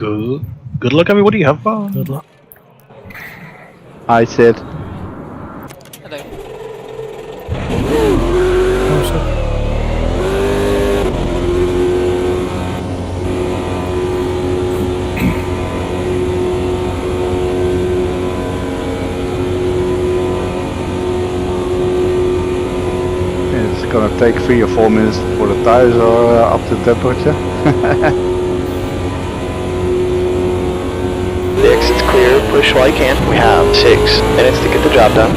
Good. Good luck, everybody. Have fun. Good luck. Hi, Sid. Hello. Oh, so- It's gonna take 3 or 4 minutes before the tires are up to temperature. The exit's clear, push while you can. We have 6 minutes to get the job done.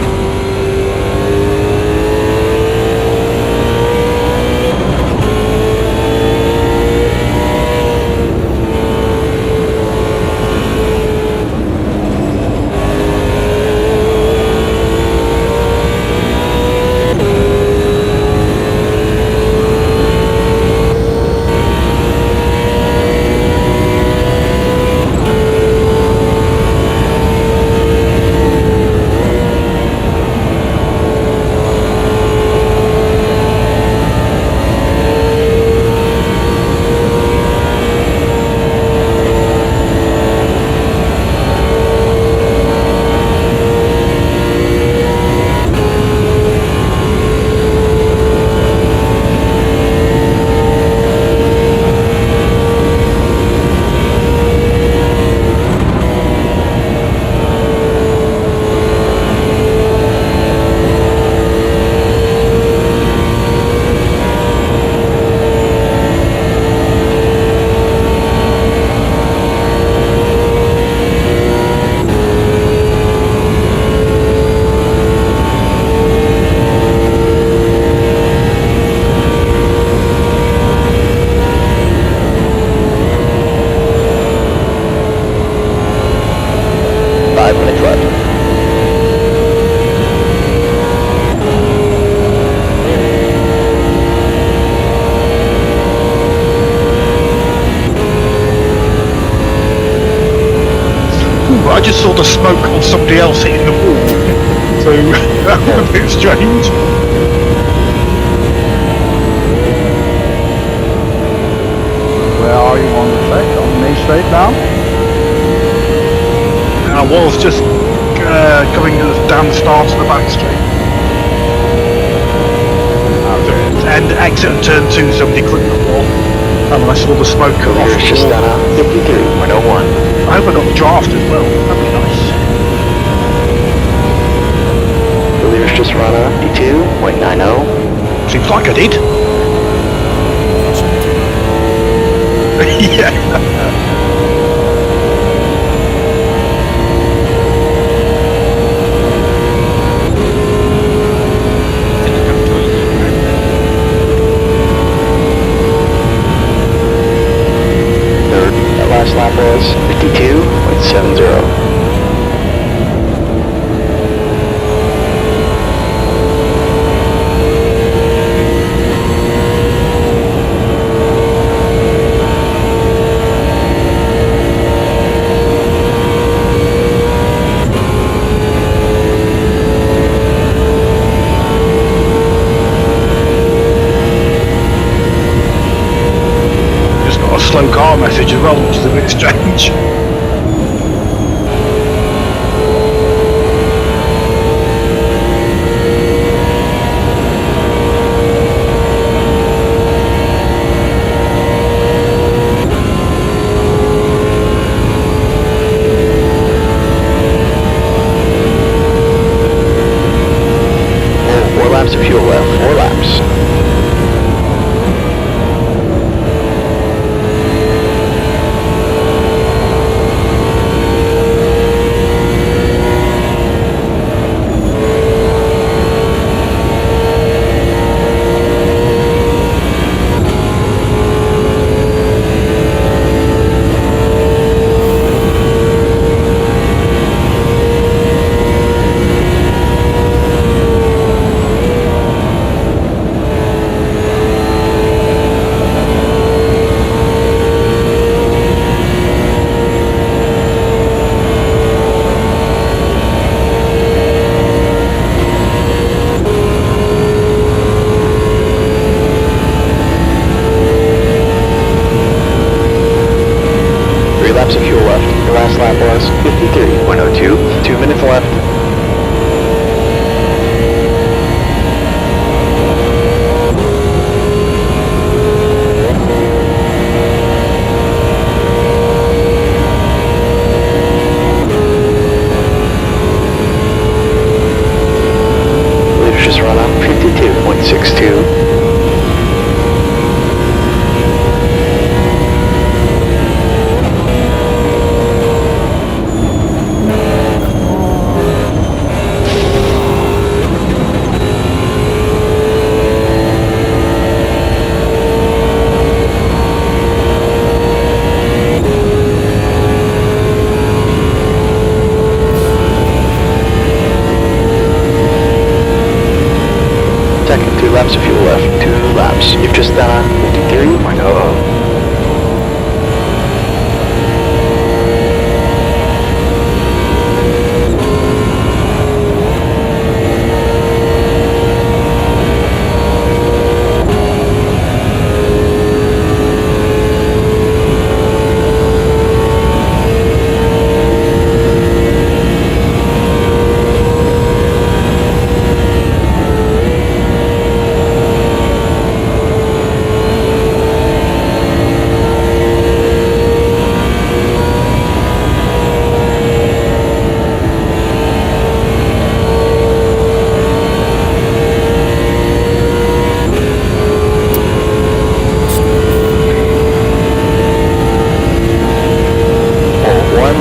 I just saw the smoke on somebody else hitting the wall, so that was a bit strange. Where are you on the track? On the main straight now? And I was just coming down the start of the back straight. And exit and turn 2, somebody clicked the wall. And when I saw the smoke come off It's the just wall. done a 53.01. I hope I got the draft as well. That'd be nice. The leader's just run a 52.90. Seems like I did. Yeah. That last lap was 52.70. Just got a slow car message as well, which is a bit strange. Oh, 4 laps of fuel left. 4 laps. of fuel left. Your last lap was 53.02. 2 minutes left. Leader's just run up 52.62. Second, 2 laps of fuel left. 2 laps. You've just done 53.00.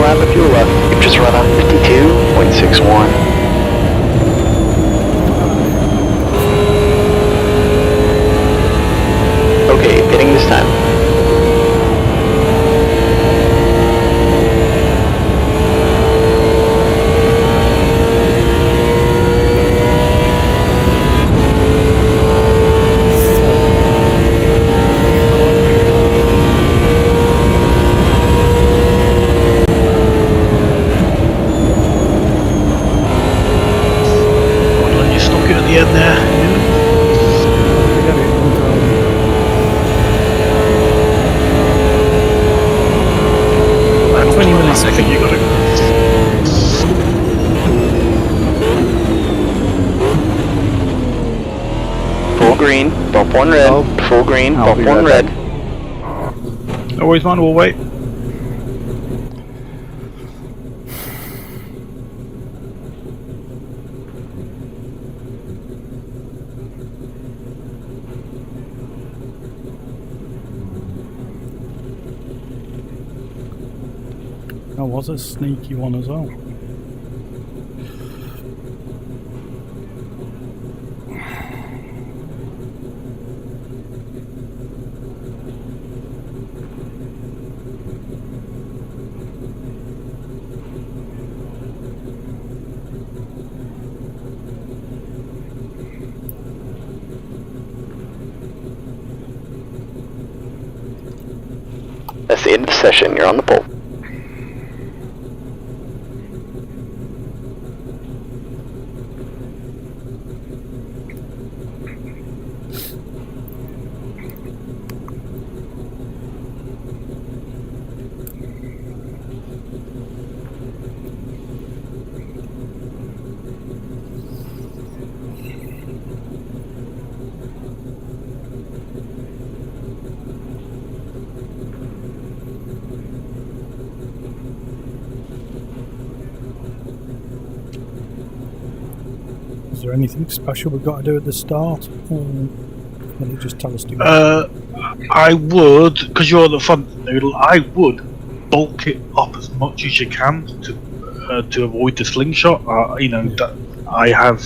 Lap of fuel left. You've just run on 52.61. Okay, pitting this time. In there. Yeah. 20 minutes. I think you got it. Full green, bump 1 red. Oh. Full green, I'll bump be 1 right red. back. No worries, man, we'll wait. That was a sneaky one as well. That's the end of the session. You're on the pole. Is there anything special we've got to do at the start? Or will it just tell us to go? I would, because you're the front noodle, I would bulk it up as much as you can to avoid the slingshot. You know, that I have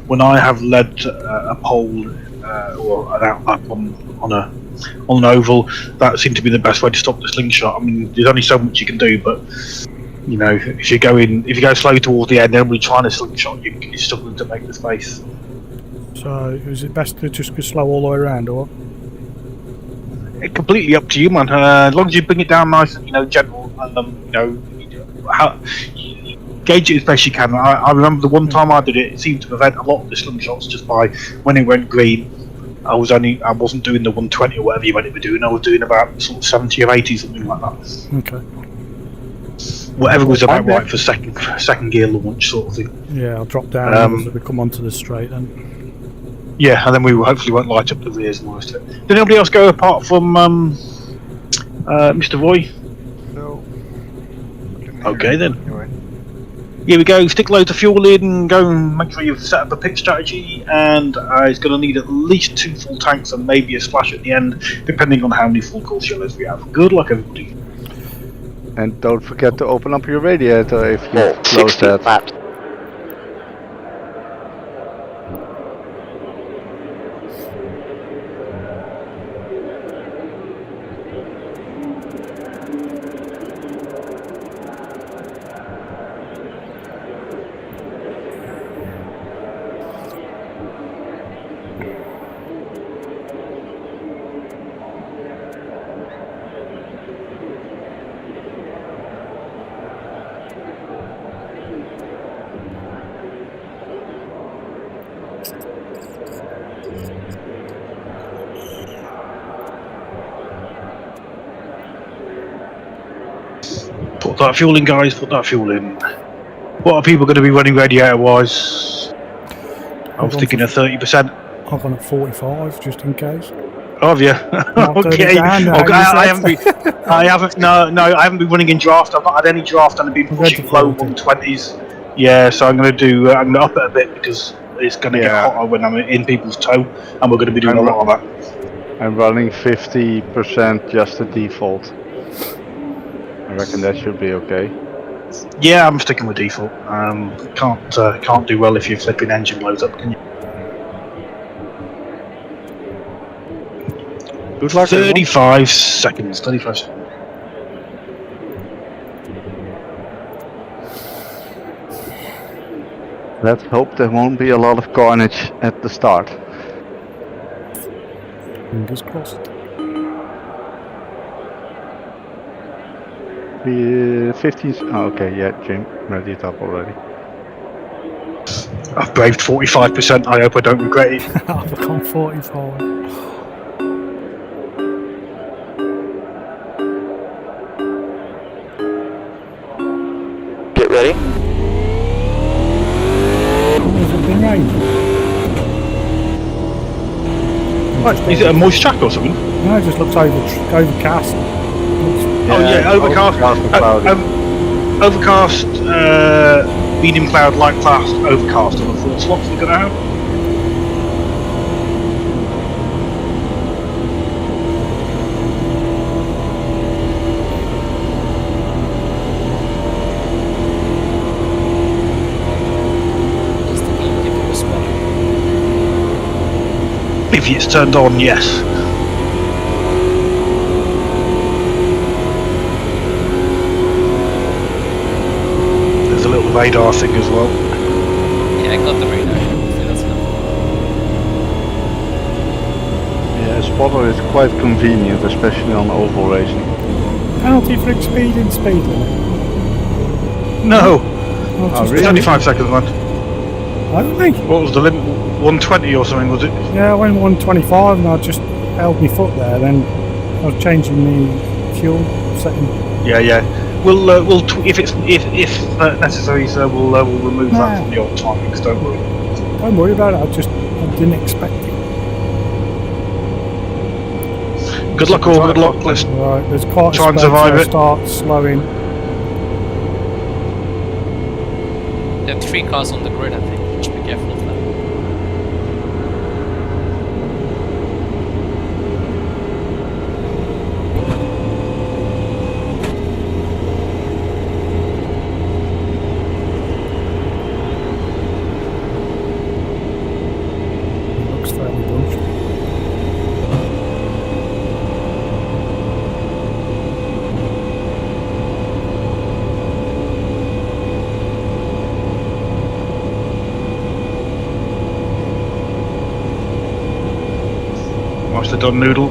when I have led a pole or an outlap on an oval, that seemed to be the best way to stop the slingshot. I mean, there's only so much you can do, but you know, if you go slow towards the end, everybody trying to slingshot, you're struggling to make the space. So, is it best to just go slow all the way around, or? It's completely up to you, man. As long as you bring it down nice and, you know, gentle, and, you know, gauge it as best you can. I remember the one time I did it, it seemed to prevent a lot of the slingshots just by, when it went green, I wasn't doing the 120 or whatever you meant to be doing, I was doing about sort of 70 or 80, something like that. Okay. whatever was about I'm there. right for second gear launch sort of thing. Yeah, I'll drop down as we come onto the straight then. Yeah, and then we hopefully won't light up the rears and all the rest of it. Did anybody else go apart from Mr. Roy? No. Okay then. Here we go, stick loads of fuel in, go and make sure you've set up a pit strategy, and it's going to need at least 2 full tanks and maybe a splash at the end, depending on how many full course yellows we have. Good luck everybody. And don't forget to open up your radiator if you Full, close 60 that. laps. Put that fuel in, guys, put that fuel in. What are people going to be running radiator wise? I was thinking of 30%. I've gone at 45 just in case. Oh, have you? Okay. I haven't. No, I haven't been running in draft. I've not had any draft, and I've been pushing low 120s. Yeah, so I'm going to do. I'm going to up it a bit because it's going to get hotter when I'm in people's toe, and we're going to be doing a lot of that. I'm running 50% just the default. I reckon that should be okay. Yeah, I'm sticking with default. Can't do well if your flipping engine blows up, can you? Good luck. 35 seconds. 35 seconds. Let's hope there won't be a lot of carnage at the start. Fingers crossed. 15. Oh, okay, yeah, Jim, ready it up already. I've braved 45%. I hope I don't regret it. I've gone 45. Get ready. Has it been raining? Is it a moist track or something? No, it just looks overcast. Overcast. Overcast, medium cloud, light cloud, overcast on the 4 slots we're going to have. Just to give you a spot. If it's turned on, yes. There's a little radar thing as well. Yeah, I got the radar. So that's enough. Yeah, spotter is quite convenient, especially on oval racing. Penalty for exceeding speed limit. No, Oh, it's only 5 seconds, man. Only? What was the limit? 120 or something, was it? Yeah, I went 125 and I just held my foot there. Then I was changing the fuel setting. Yeah. We'll if necessary, sir, we'll remove that from the old timings. Don't worry. Don't worry about it. I didn't expect it. Good luck, all. Good luck. Let's Right, there's quite try a and spell, survive so it. start slowing. There are 3 cars on the grid, I think. Just be careful of that. It looks fairly bunched. Nicely done, Noodle.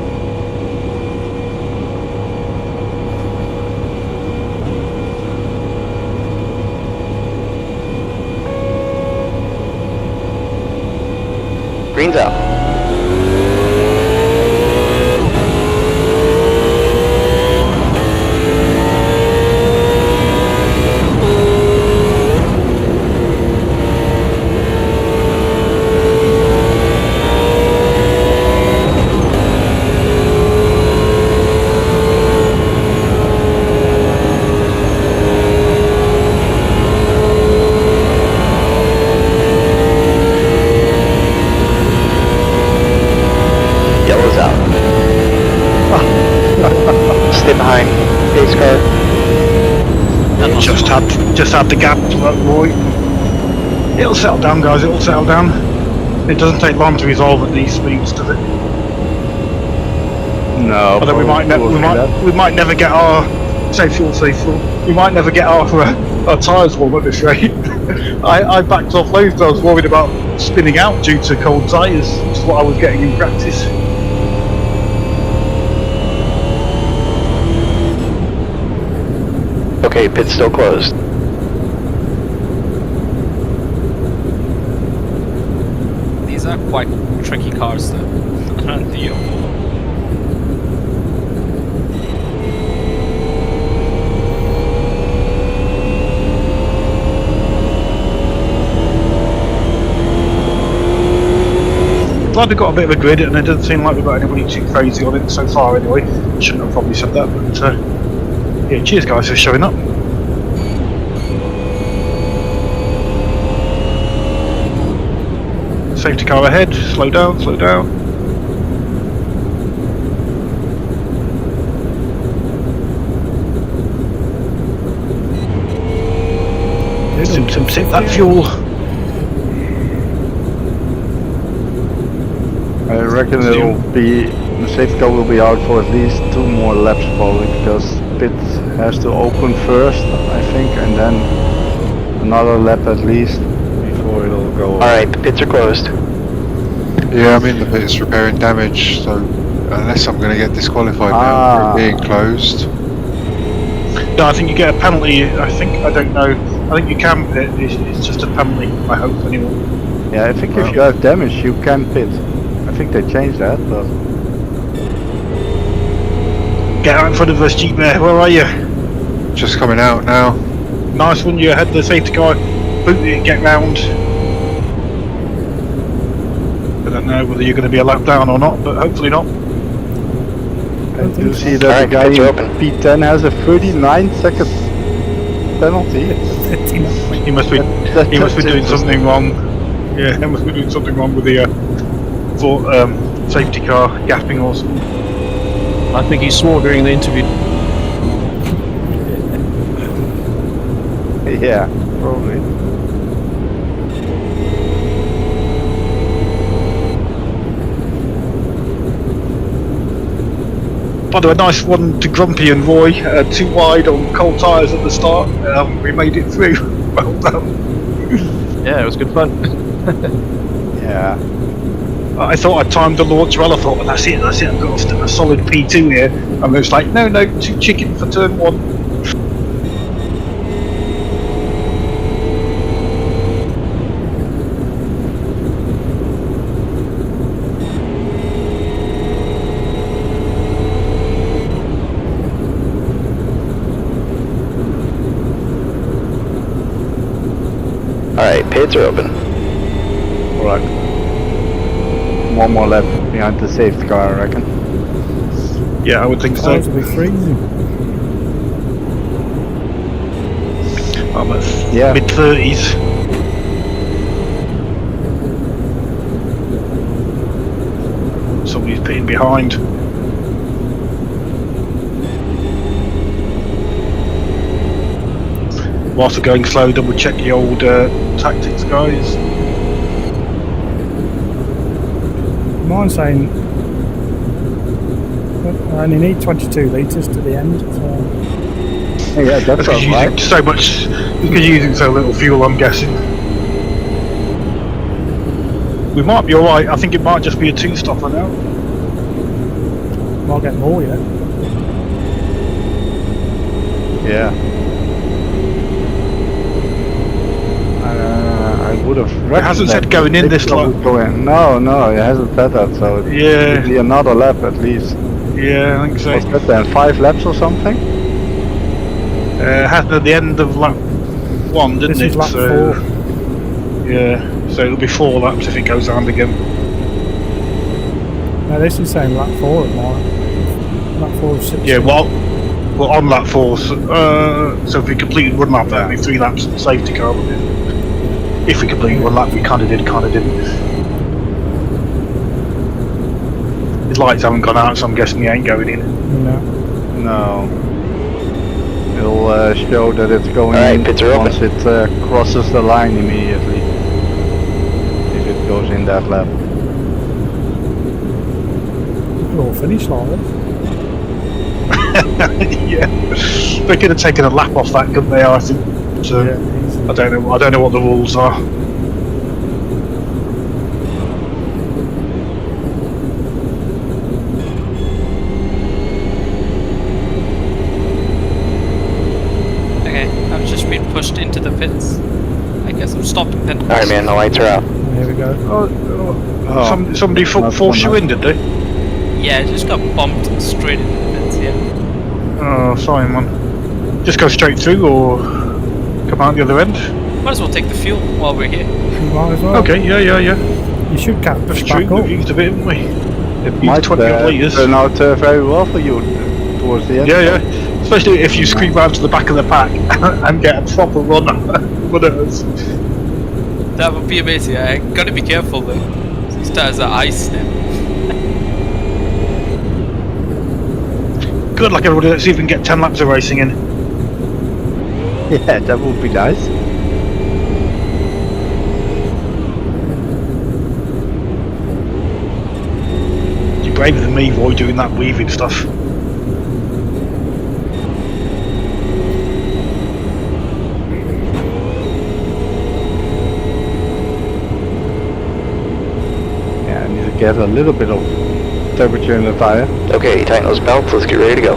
Green's out. Just had the gap, Roy. It'll settle down, guys. It'll settle down. It doesn't take long to resolve at these speeds, does it? No. Although we might never get our safe fuel. We might never get our tyres warm at this rate. I backed off loads. I was worried about spinning out due to cold tyres, which is what I was getting in practice. Okay, pit's still closed. These are quite tricky cars though. The Glad we got a bit of a grid, and it doesn't seem like we've got anybody too crazy on it so far anyway. Shouldn't have probably said that, but yeah, cheers guys for showing up. Safety car ahead, slow down, slow down. Sip that fuel. I reckon the safety car will be out for at least 2 more laps probably, because pit has to open first, I think, and then another lap at least before it'll go. Alright, the pits are closed. Yeah, I'm in the pits repairing damage, so unless I'm going to get disqualified now for it being closed. No, I think you get a penalty. I don't know. I think you can pit. It's just a penalty. I hope anyway. Yeah, I think if you have damage, you can pit. I think they changed that, but Get out in front of us, Jeep there. Where are you? Just coming out now. Nice one. You're ahead of the safety car. Boot it, get round. I don't know whether you're going to be a lap down or not, but hopefully not. I do see that Alright, the guy pits in are open. P10 has a 39-second penalty. He must be doing something wrong. Yeah, he must be doing something wrong with the safety car gapping or something. I think he swore during the interview. Yeah, probably. By the way, nice one to Grumpy and Roy. Too wide on cold tyres at the start. We made it through. Well done. Yeah, it was good fun. Yeah. I thought I timed the launch well. I thought, that's it. I've got a solid P2 here. And it's like, no, too chicken for turn 1. Alright, pits are open. Alright. 1 more lap behind the safety car, I reckon. Yeah, I would think so. Cars will be freezing. I'm at Yeah. mid-30s. Somebody's pitting behind. Whilst we're going slow, double check the old tactics, guys. Mine's saying I only need 22 litres to the end. So. Yeah, that's Because you're alright. using so much, because you're using so little fuel, I'm guessing. We might be alright. I think it might just be a 2-stopper now. Might get more yet. Yeah. I would have. It hasn't said going in this lap. No, it hasn't said that. So it Yeah. should be another lap at least. Yeah, I think so. What's that then? 5 laps or something? Happened at the end of lap 1, didn't This it? is lap So 4. yeah, so it'll be 4 laps if it goes around again. No, this is saying lap 4 at mine. Lap 4 is 6. Yeah, well, we're on lap 4, so if we completed 1 lap, that'd be 3 laps in the safety car. Wouldn't it? If we completed 1 lap, we kind of did, kind of didn't. His lights haven't gone out, so I'm guessing he ain't going in. No. No. It'll show that it's going Alright, in pits are once open. it crosses the line immediately. If it goes in that lap. We're all finished like this. Yeah, they could have taken a lap off that, couldn't they? I think. So, Yeah, easy. I don't know what the rules are. Okay, I've just been pushed into the pits. I guess I'm stopped in pit. Alright, man, the lights are out. Here we go. Somebody that's forced you fun, in, did they? Yeah, I just got bumped straight into the pits, yeah. Oh, sorry, man. Just go straight through, or come out the other end. Might as well take the fuel while we're here. You might as well. Okay, yeah. You should catch That's back true. up. We used a bit, didn't we? It Used might 20 odd litres. turn out very well for you towards the end. Yeah. Especially if you scream round to the back of the pack and get a proper run at us. That would be amazing. I gotta be careful though. These tires are ice now. Good luck, everybody. Let's see if we can get 10 laps of racing in. Yeah, that would be nice. You're braver than me, Roy, doing that weaving stuff. Yeah, I need to get a little bit of temperature in the tire. Okay, tighten those belts, let's get ready to go.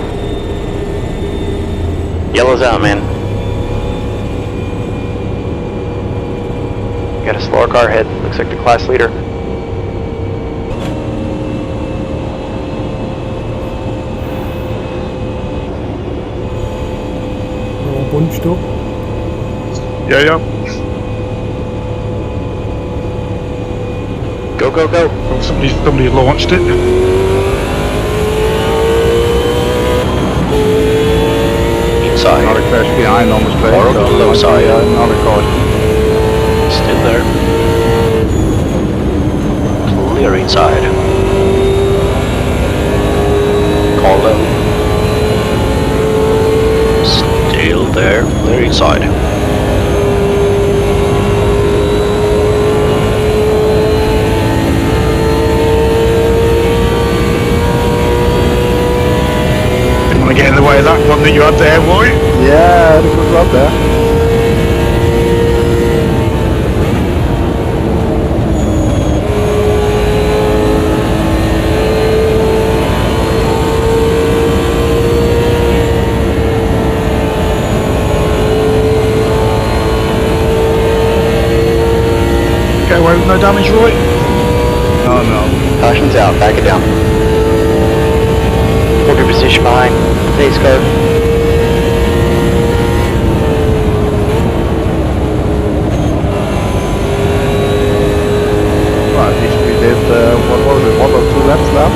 Yellow's out, man. Got a slower car ahead, looks like the class leader. We're all bunched up. Yeah. Go, go, go. Oh, somebody launched it. Inside. Another crash behind on the straight. Or over the low side. Another caution. Still there. Clear inside. Call low. Still there. Clear inside. Didn't want to get in the way of that run that you had there, Roy. Yeah, that was up there. Get away with no damage, Roy. No. Caution's out, back it down. Hold your position behind pace car. Well, at least we did, what was it, 1 or 2 laps now?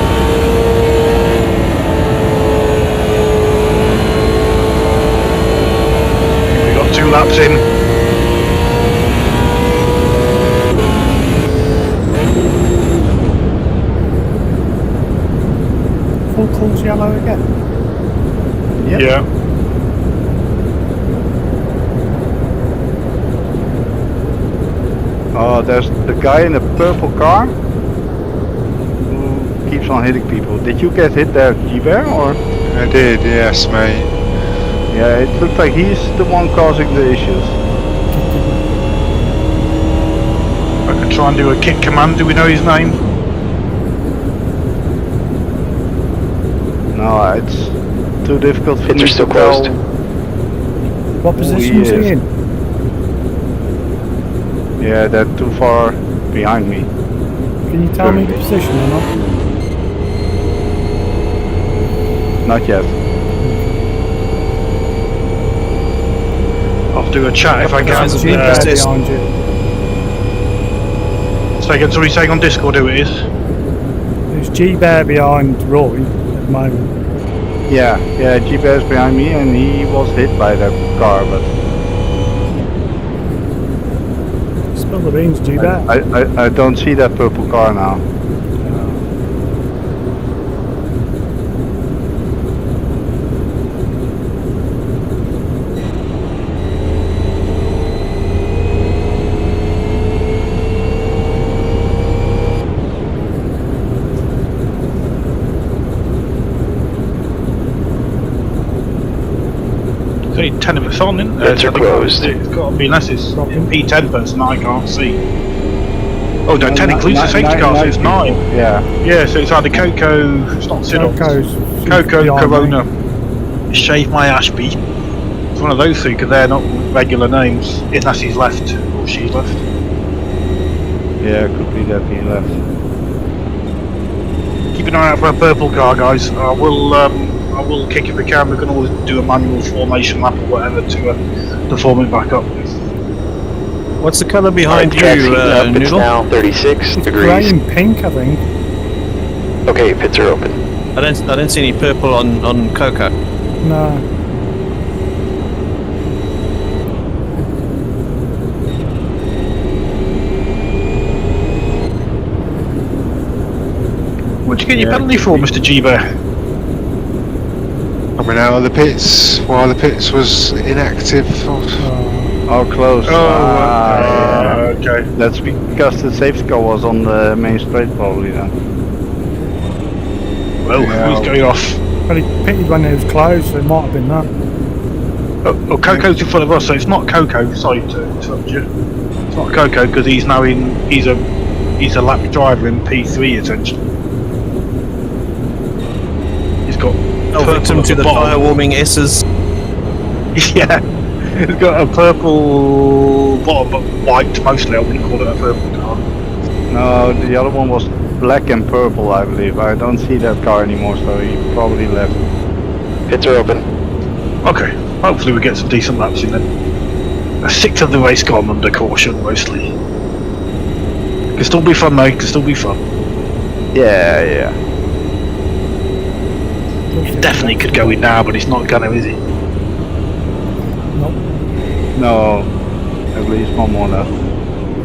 We got 2 laps in. Full course yellow again. Yep. Yeah. Oh, there's the guy in the purple car who keeps on hitting people. Did you get hit there, G-Bear, or? I did, yes, mate. Yeah, it looks like he's the one causing the issues. I could try and do a kick command. Do we know his name? No, it's too difficult for Pits me are still to tell. closed. What position is he in? Yeah, they're too far behind me. Can you tell me the position or not? Not yet. I'll do a chat if I can. There's a G-Bear What's this? behind you. Somebody saying on Discord who it is. There's G-Bear behind Roy at the moment. Yeah, G-Bear's behind me and he was hit by that car, but Spill the beans, G-Bear. I don't see that purple car now. 10 of us on, isn't there? Pits are closed. It's got to be, unless it's P10 person I can't see. Oh, no, 10 includes the safety cars, so it's 9. Yeah. Yeah, so it's either Coco, it's not Siddle. Coco, Corona, Shave My Ashby. It's one of those two, because they're not regular names, unless he's left, or she's left. Yeah, it could be that he left. Keep an eye out for a purple car, guys. I will kick if we can. We can always do a manual formation lap or whatever to form it back up. What's the colour behind Track's you, heating up. It's Noodle? now 36 It's degrees. grey and pink, I think. Okay, pits are open. I don't see any purple on Coco. No. What'd you get your penalty for, Mr. G-Bear? Coming out of the pits while the pits was inactive. Oh, close. Okay. That's because the safety car was on the main straight probably then. Well, who's going off? But he pitted when it was closed, so it might have been that. Oh, Coco's in front of us, so it's not Coco. Sorry to interrupt you. It's not Coco because he's now in. He's a lap driver in P3 essentially. He's got. Oh, victim to the fire warming S's. Yeah, he's got a purple bottom, but white mostly. I wouldn't call it a purple car. No, the other one was black and purple, I believe. I don't see that car anymore, so he probably left. Pits are open. Okay, hopefully we get some decent laps in then. A sixth of the race gone under caution mostly. Can still be fun, mate. Can still be fun. Yeah. It definitely could go in now, but it's not gonna, is it? Nope. No, at least one more left.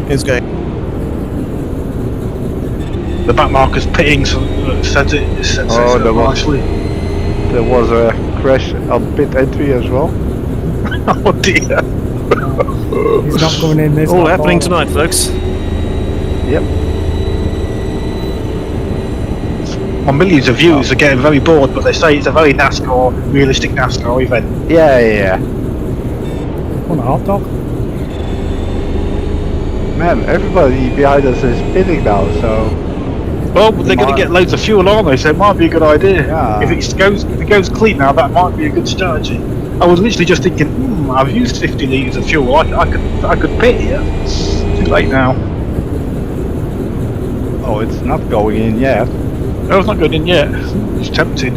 He's going. The back marker's pitting, so sets it Oh, there up was- nicely. There was a crash on pit entry as well. Oh dear. He's not going in this. All lap happening either. tonight, folks. Yep. Well, millions of viewers are getting very bored, but they say it's a very realistic NASCAR event. Yeah. Want a hot dog? Man, everybody behind us is pitting now, so Well, they're going to get loads of fuel, aren't they? So it might be a good idea. Yeah. If it goes clean now, that might be a good strategy. I was literally just thinking, I've used 50 litres of fuel. I could pit here. It's too late now. oh, it's not going in yet. Oh, it's not going in yet. It's tempting.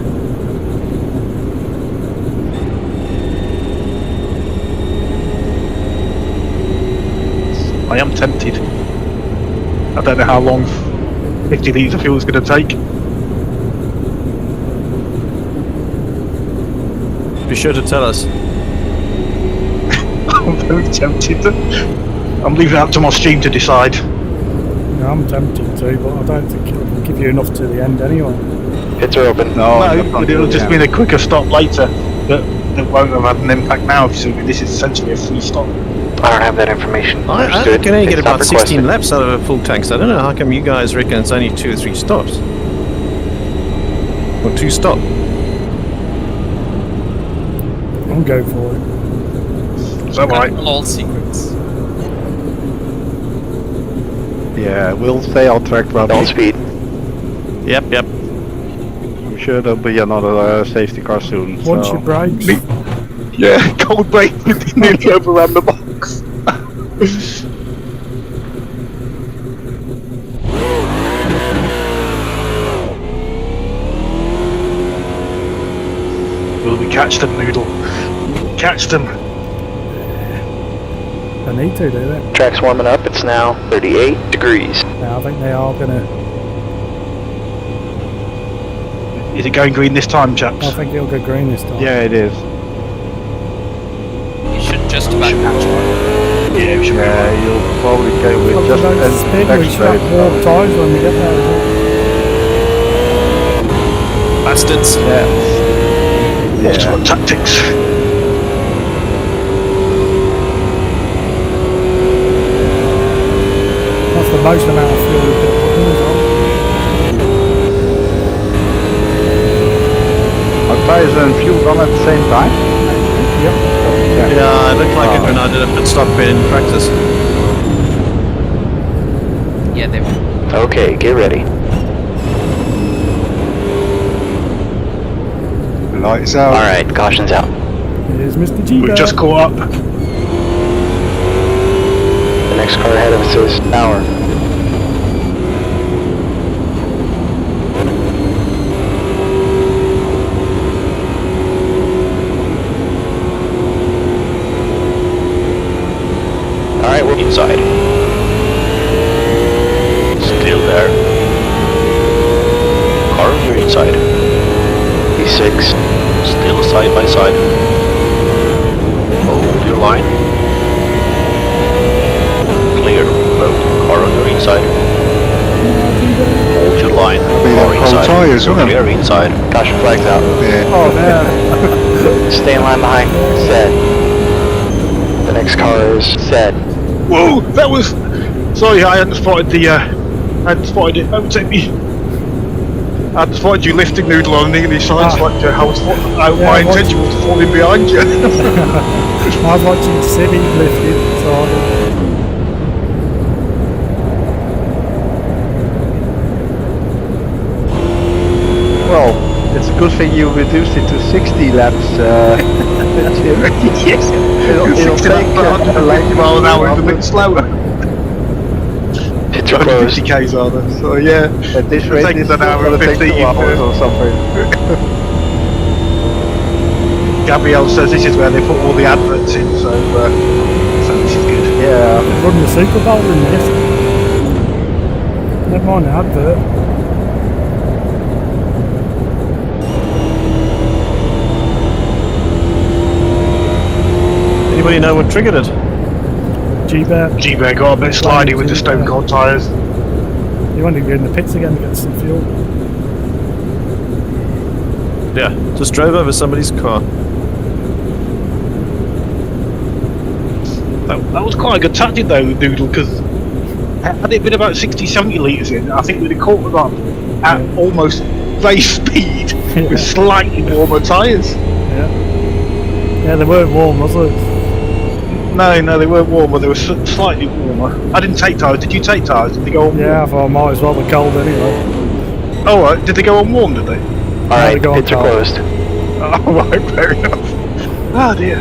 I am tempted. I don't know how long 50 litres of fuel is going to take. Be sure to tell us. I'm very tempted. I'm leaving it up to my stream to decide. Yeah, I'm tempted to, but I don't think it'll give you enough to the end anyway. Pits are open. No, No, not but it'll until just the mean end. a quicker stop later that won't have had an impact now. So this is essentially a free stop. I don't have that information. I Understood. can only get It's not about 16 requested. laps out of a full tank, so I don't know how come you guys reckon it's only 2 or 3 stops. Or 2 stop. I'll go for it. Is that right? All secrets. Yeah, we'll stay on track, Don't Robbie. speed. Yep. I'm sure there'll be another safety car soon. Once so. your brakes. Yeah, cold break nearly overran the box. Will we catch them, Noodle? Catch them. They need to do that. Track's warming up. It's now 38 degrees. Now I think they are gonna. Is it going green this time, chaps? I think it'll go green this time. Yeah, it is. You should just about catch one. Yeah, we should Yeah, you'll probably go with Well, just those an spin, we should extra. have more tyres when we get there. Bastards. Yeah. Ultimate tactics. That's the most amount of fuel we could put in as well. Are tires and fuel done at the same time? Yep. Yeah, it looked like it when I did a pit stop in practice. Yeah, they were. Okay, get ready. Lights out. Alright, caution's out. Here's Mr. G. We've just caught up. The next car ahead of us is Bonar. Alright, we're inside. Still there. Car, you're inside. E6. Still side by side. Hold your line. Clear. Load. Car on your inside. Hold your line. Be Car them cold inside. tyres, wouldn't it? Clear inside. Caution flags out. Yeah. Oh, there. Stay in line behind. Set. The next car is set. Whoa, that was. Sorry, I hadn't spotted the. I hadn't spotted it. Don't take me. I hadn't spotted you lifting Noodle on the English side structure. My intention was to fall in behind you. I was watching City lifted, so Well, it's a good thing you reduced it to 60 laps. Jim. Yes. It'll take 150 miles an hour is a bit slower. Pits are closed. 250 k's are there, so yeah. At this It'll rate, take it's an hour gonna and take 15 2 hours or something. Gabrielle says this is where they put all the adverts in, so this is good. Yeah. running the Super Bowl in this. Never mind the advert. Anybody know what triggered it? G-Bear. G-Bear got a bit slidey with the Stone Cold tyres. You want to go in the pits again to get some fuel. Yeah, just drove over somebody's car. That was quite a good tactic though, Doodle, because had it been about 60-70 litres in, I think we'd have caught them up at almost race speed with slightly warmer tyres. Yeah, they weren't warm, was it? No, they weren't warmer, they were slightly warmer. I didn't take tyres, did you take tyres? Did they go on warm? Yeah, I thought I might as well be cold anyway. Oh right, did they go on warm, did they? Alright, go on pits are car. closed. Oh right, fair enough. Ah dear.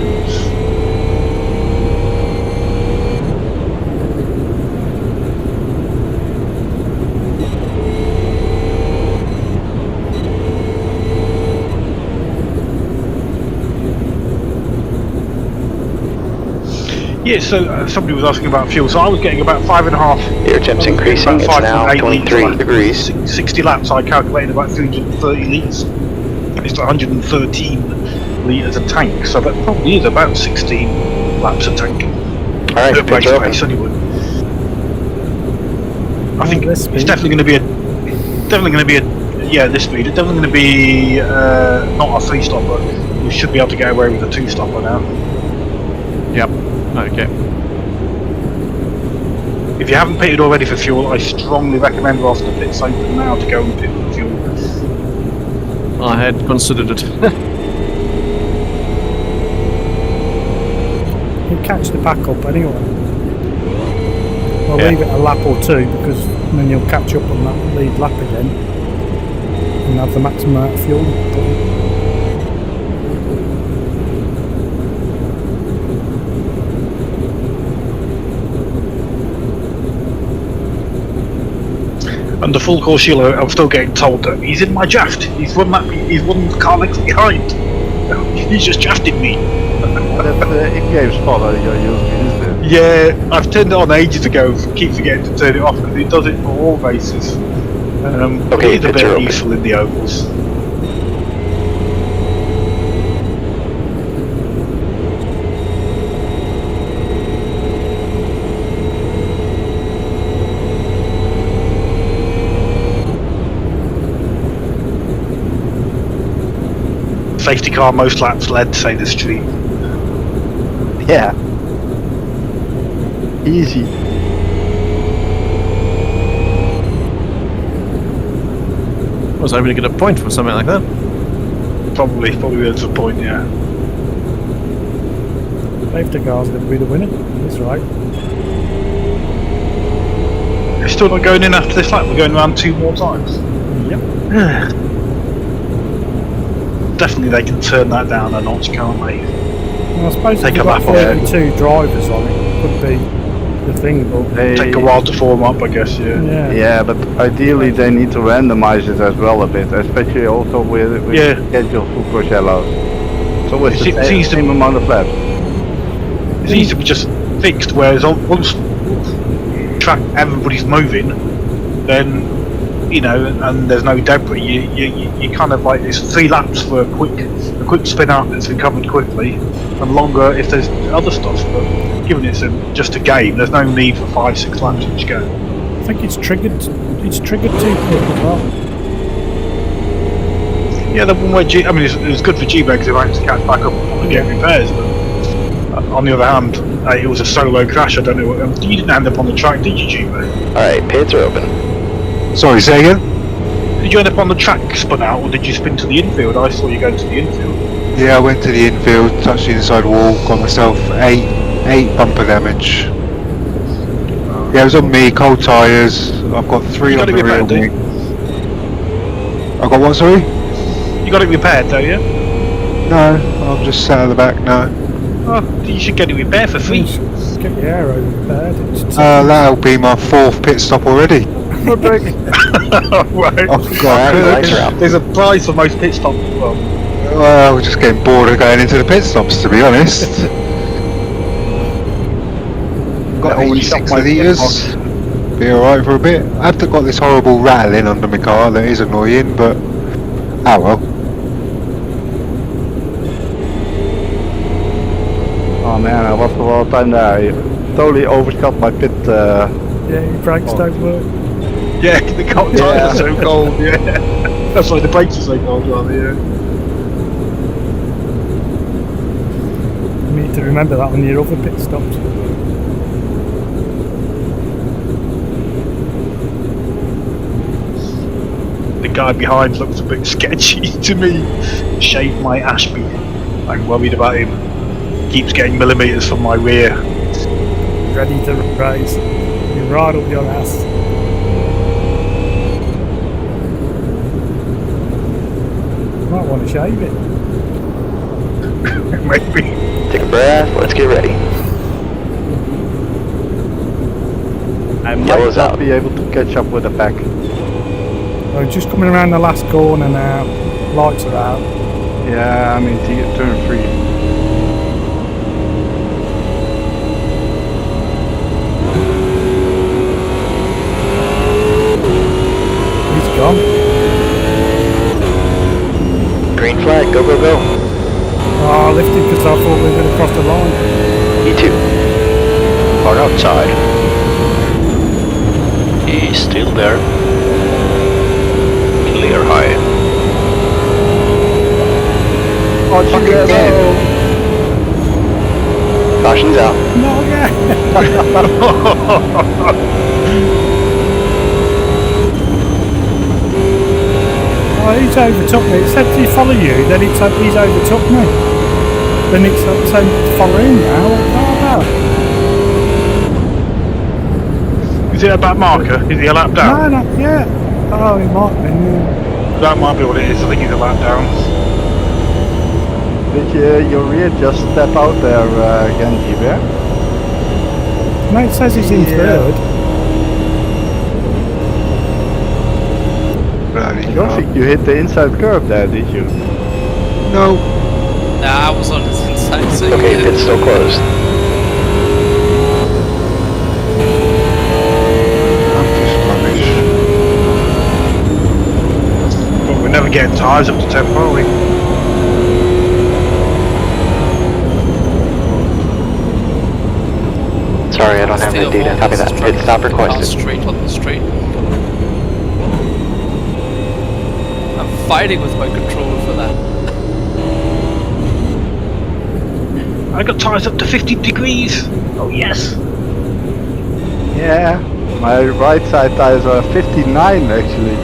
Yeah, so somebody was asking about fuel. So I was getting about 5.5. Air temp's increasing. It's now 23 degrees. 60 laps. I calculated about 330 litres. It's 113 litres a tank. So that probably is about 16 laps a tank. Alright, At pits race are pace, open. anyway. I think this it's speed. definitely going to be a yeah, this speed. It's definitely going to be not a 3-stopper. We should be able to get away with a 2-stopper now. Yep. Okay. If you haven't pitted already for fuel, I strongly recommend off the pits open now to go and pit for fuel. I had considered it. You catch the back up anyway. I'll Yeah. leave it a lap or two because then you'll catch up on that lead lap again and have the maximum amount of fuel. Under full course Sheila, I'm still getting told that he's in my draft. He's one the car length behind. He's just drafting me. That's the in-game spotter you're using, isn't it? Yeah, I've turned it on ages ago. Keep forgetting to turn it off because it does it for all races. Okay, it's a pits are bit open. useful in the ovals. Safety car most laps led, say the street. Yeah. Easy. I was hoping to get a point for something like that. Probably that's the point, yeah. Safety car's going to be the winner. That's right. They're still not going in after this lap. We're going around 2 more times. Yep. Definitely, they can turn that down a notch, can't they? Well, I suppose Take if you've a got lap off. 32 drivers on it, could be the thing, but Take a while to form up, I guess. Yeah. Yeah, but ideally they need to randomize it as well a bit, especially also with Yeah. schedule for Courcellos. So it's the Seems to- same amount of laps. It needs to be just fixed. Whereas once track everybody's moving, then and there's no debris. You kind of like it's 3 laps for a quick spin out that's been covered quickly, and longer if there's other stuff. But given it's just a game, there's no need for 5-6 laps each go. I think it's triggered. It's triggered too quick as well. Yeah, the one where it was good for G-Bag because they managed to catch back up and get repairs. But on the other hand, it was a solo crash. I don't know. You didn't end up on the track, did you, G-Bag? Alright, pits are open. Sorry, say again? Did you end up on the track spun out, or did you spin to the infield? I saw you go to the infield. Yeah, I went to the infield, touched the inside wall, got myself 8 bumper damage. Yeah, it was on me, cold tyres. I've got 3 You on got the it rear repaired, do you? wing. I got what, sorry? You got it repaired, though, yeah? No, I'm just sat at the back now. Oh, you should get it repaired for free. Just get your aero repaired. That'll be my 4th pit stop already. right. Oh god. Lights are out. There's a prize for most pit stops as well. Well, we're just getting bored of going into the pit stops, to be honest. Got 86 litres. Be alright for a bit. I've got this horrible rattling under my car that is annoying, but oh well. Oh man, I was for all the time there. I totally overshot my pit. Yeah, your brakes don't work. Yeah, the tyres are so cold, yeah. That's why the brakes are so cold, rather, yeah. You need to remember that on your other pit stops. The guy behind looks a bit sketchy to me. Shaved my Ashby. I'm worried about him. Keeps getting millimetres from my rear. Ready to race. You're right up your ass. Might want to shave it. Maybe. Take a breath, let's get ready. I might Yellow's not out. be able to catch up with the pack. We're just coming around the last corner now. Lights are out. Yeah, I mean turn 3. He's gone. Green flag, go, go, go. Oh, I lifted because I thought we were going to cross the line. Me too. Hard outside. He's still there. Clear high. Oh, Fucking dead. Caution's out. No, yeah. Oh, he's overtook me. It said to follow you, then it said he's overtook me. Then it's saying follow him now. Oh, Is it a back marker? Is he a lap down? no, yeah. Oh, he might be. Yeah. That might be what it is. I think he's a lap down. Did your rear just step out there again, G-Bear? No, it says he's in third. Bloody I don't hell. think you hit the inside curve there, did you? No. Nah, I was on his inside, so Okay, yeah. pit's still closed. I'm just rubbish. But we're never getting tyres up to 10, are we? Sorry, I don't have Still that data. on Copy this that. track, Pit stop down requested. straight on the straight. I'm fighting with my controller for that. I got tyres up to 50 degrees. Oh yes. Yeah, my right side tires are 59 actually.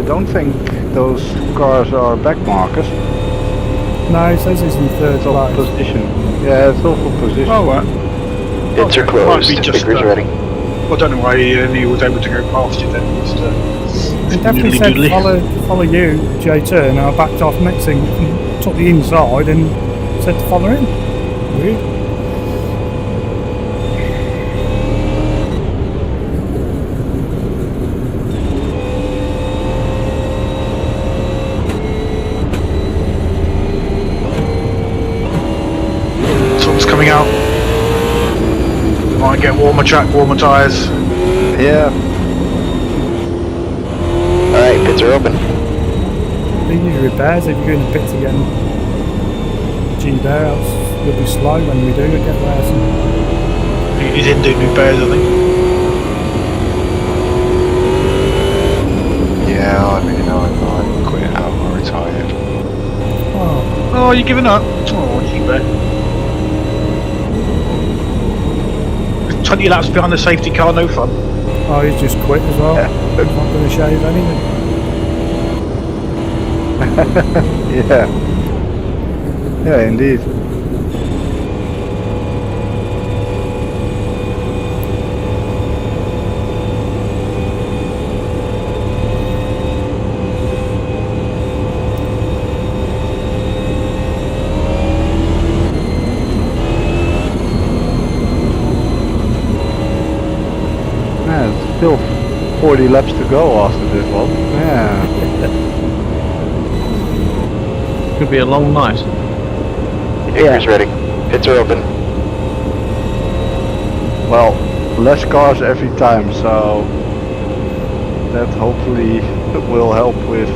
don't think those cars are back markers. No, it says he's in third It's all place. position. Yeah, it's all for position. Oh, right. Pits are Okay, closed. might be just, Victor's ready. I don't know why he was able to go past you then. It definitely said follow you, J2, and I backed off mixing, took the inside and said to follow him. Weird. Sun's coming out. Might get warmer track, warmer tyres. Yeah. Alright, pits are open. They use repairs if you're going to pits again. G there, else you'll be slow when we do get there. He's in doing repairs, I think. Yeah, I mean, I quit out, I retired. Oh, you're giving up? Oh, you bet. 20 laps behind the safety car, no fun. Oh, he's just quit as well. Yeah. He's not going to shave anything. Yeah. Yeah, indeed. Yeah, it's still 40 laps to go after this one. Yeah. Could be a long night. Victor's ready. Pits are open. Well, less cars every time, so that hopefully will help with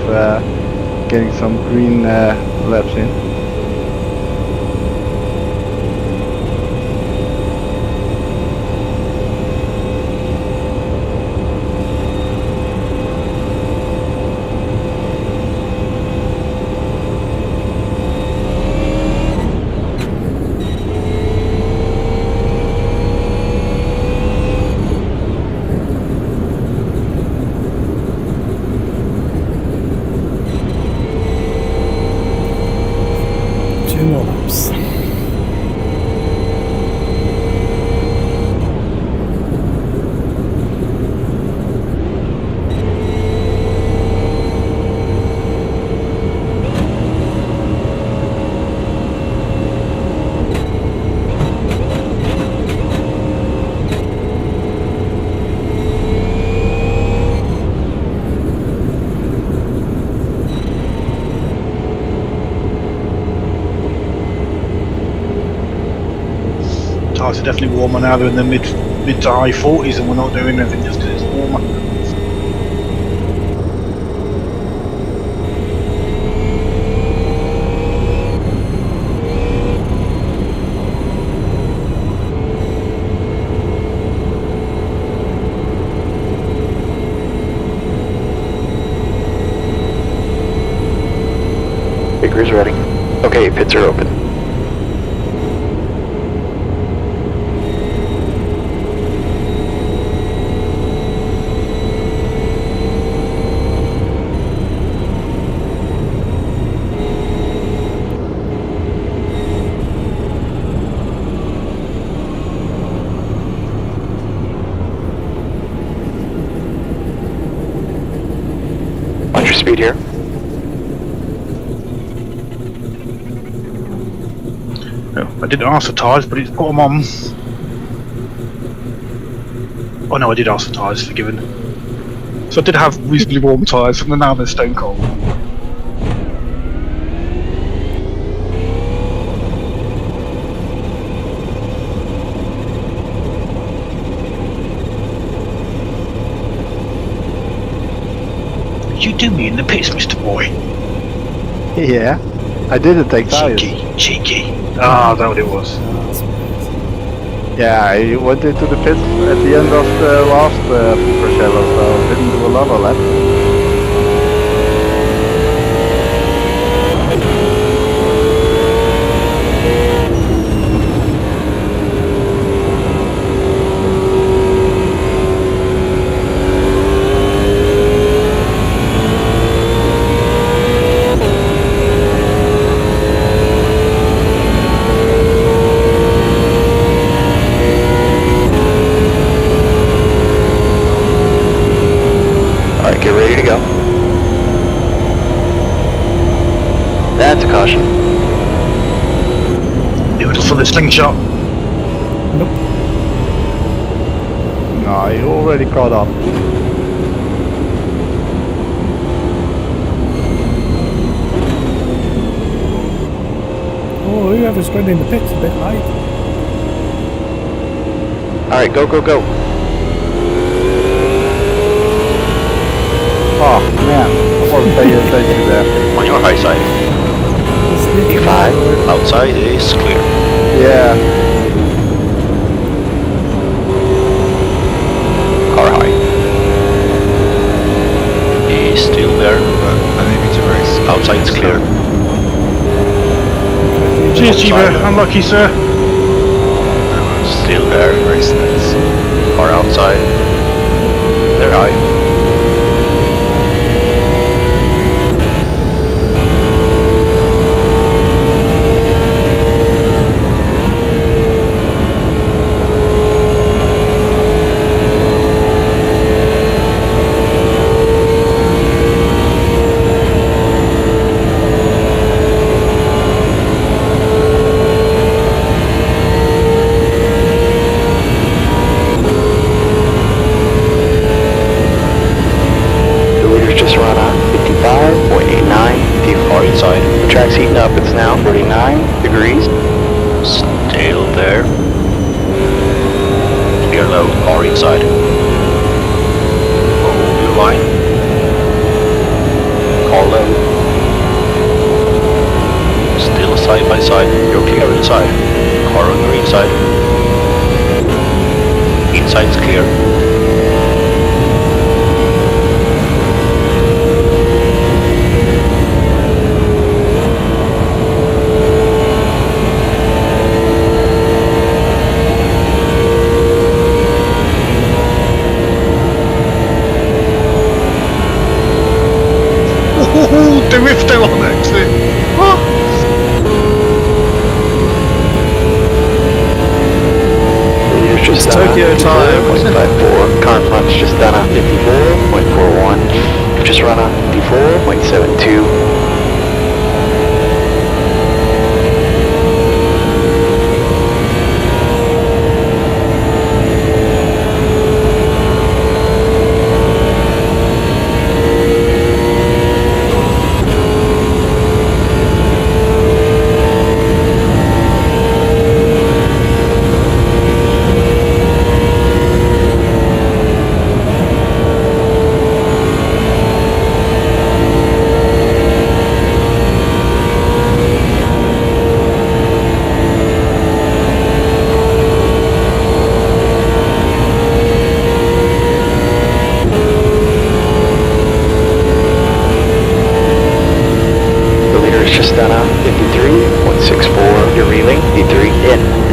getting some green laps in. Two more laps. Tyres are definitely warmer now. They're in the mid to high 40s, and we're not doing anything just because it's warmer. Victor's ready. Okay, pits are open. Watch your speed here. I didn't ask for tyres, but it's put them on. Oh no, I did ask for tyres, forgiven. So I did have reasonably warm tyres, and now they're stone cold. Did you do me in the pits, Mr. Boy? Yeah. I didn't take tires. Cheeky. Ah, that's what it was. Yeah, I went into the pits at the end of the last Pacello, so didn't do a lot of laps. for the slingshot? Nope. No, you already caught up. Oh, whoever's going in the pit's a bit late. Alright, go, go, go. Oh man, I wasn't paying attention there. On your high side. E5, outside is clear. Yeah, Car high. He's still there. I need me to race. Outside is clear. Cheers, Chiba. Unlucky, sir. Still there. Race nets. Car outside. They're high. Heating up, it's now 49 degrees. Still there. Clear low, car inside. Hold your line. Car low. Still side by side, you're clear inside. Car on your inside. Inside's clear. Drifter on exit. It's Tokyo time. 54. Car in front's just done a 54.41. Just run a 54.72.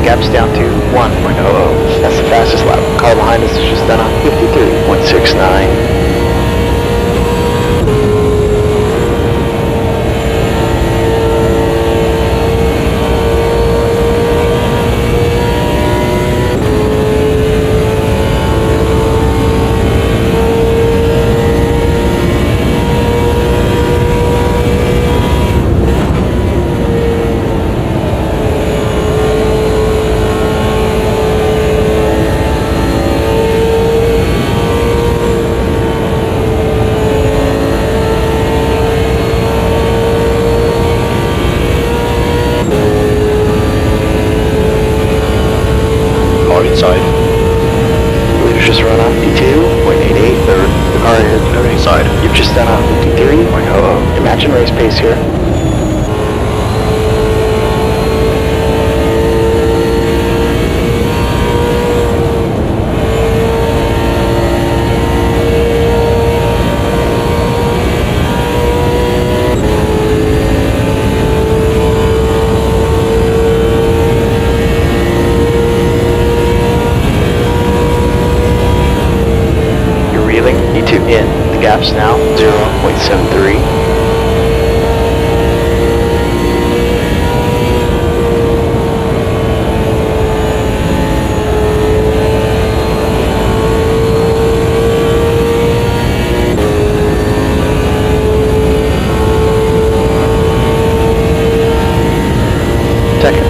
Gaps down to 1.00. That's the fastest lap. Car behind us is just done on 53.69. You've just done a 53.00. Imagine race pace here. You're reeling. E2 in. The gap's now 0.73. Second.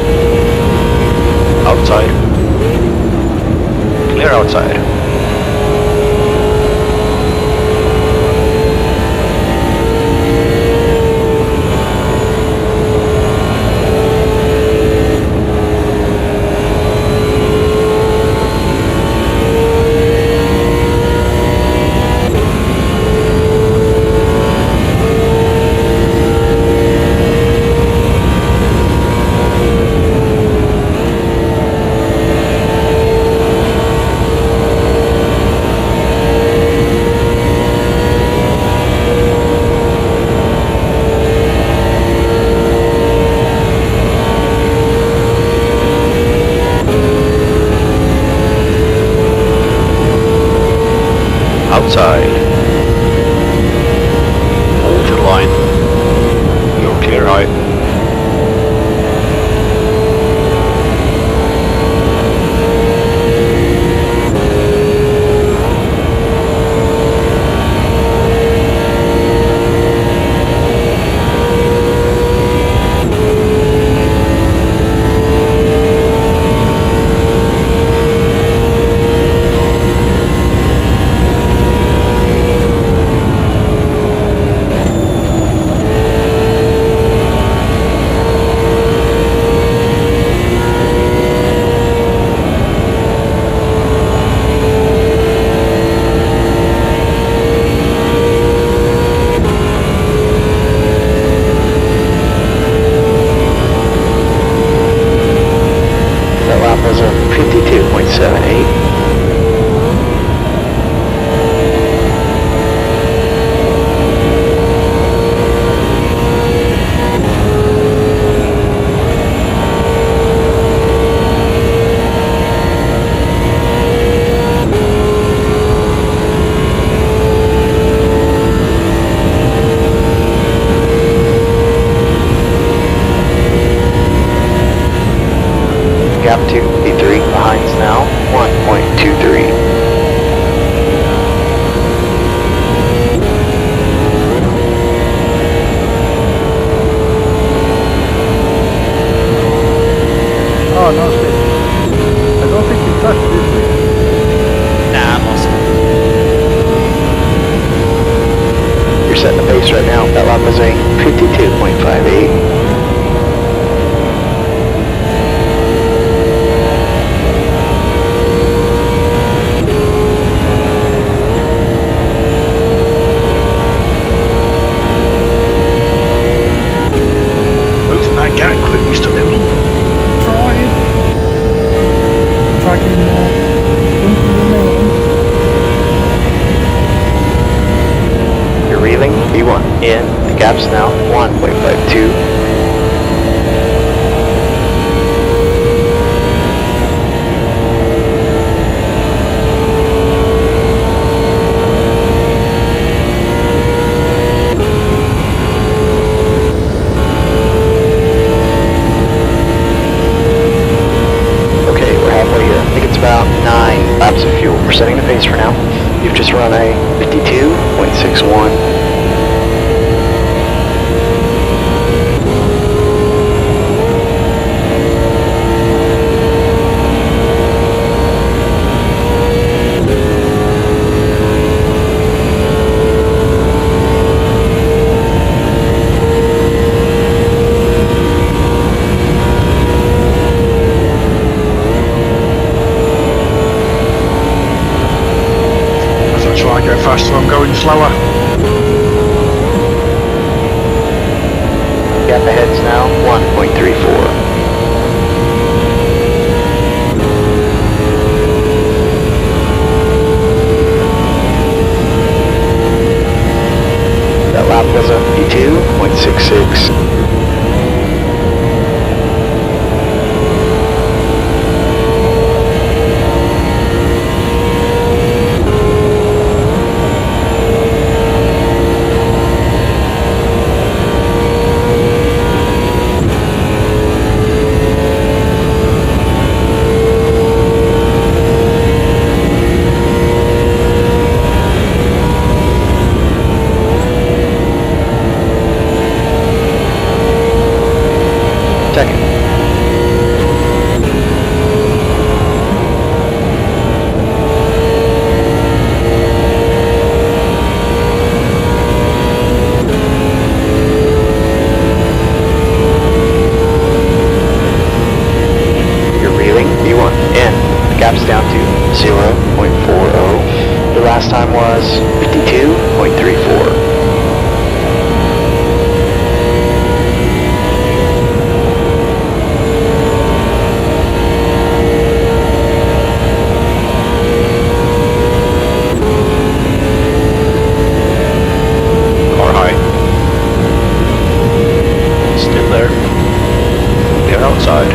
outside. Hold to the line. You're clear high. Gap to B3 behind now, 1.23. Oh, no shit. I don't think you touched this thing. Nah, I'm lost. You're setting the pace right now. That lap was a 52.58. Open that gap quick, Mr. Lemon. Trying. Dragging more. You're reeling, B1 in. The gap's now 1.52. Okay, we're halfway here. I think it's about 9 laps of fuel. We're setting the pace for now. You've just run a 52.61. As I try and go faster, I'm going slower. Gap ahead's now 1.34. That lap was a 52.66. Second. You're reeling, B1 in. The gap's down to 0.40. The last time was 52.34. Car high. Still there. They're outside.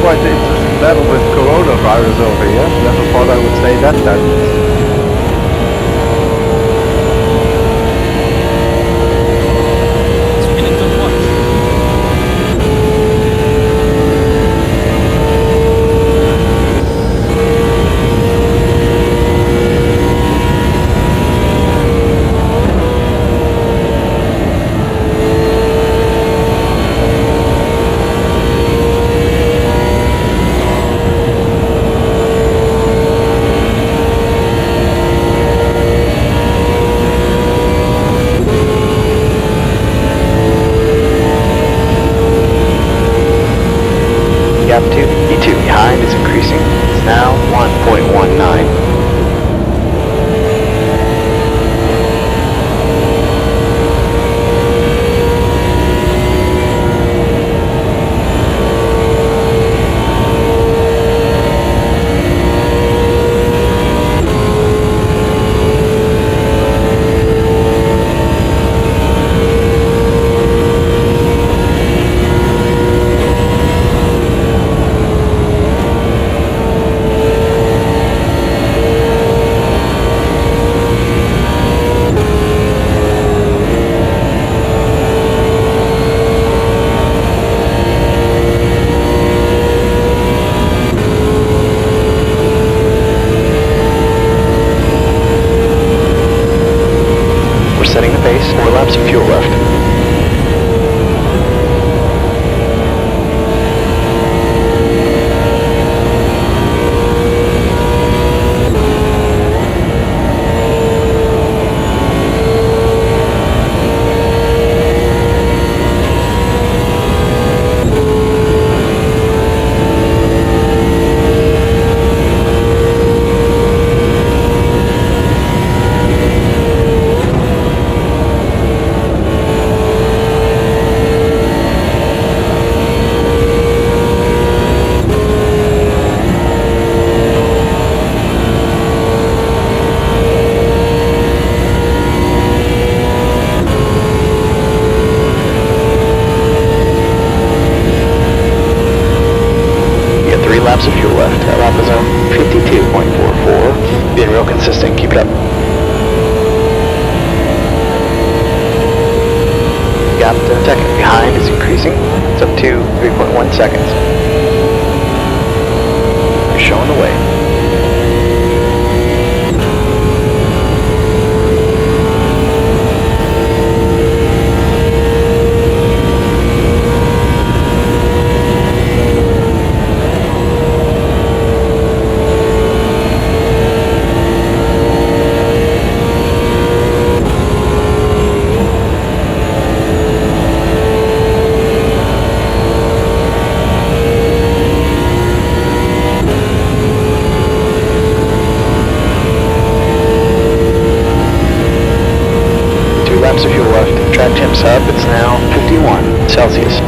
quite an interesting battle with coronavirus over here. Never thought I would say that sentence. It's been a good watch. Gap 2, E2 behind is increasing. It's now 1.19. Setting the pace, 4 laps of fuel left. Laps of fuel left. That lap is on 52.44. Being real consistent. Keep it up. Gap to second behind is increasing. It's up to 3.1 seconds. You're showing the way. Laps of fuel left. Track temps up. It's now 51 Celsius.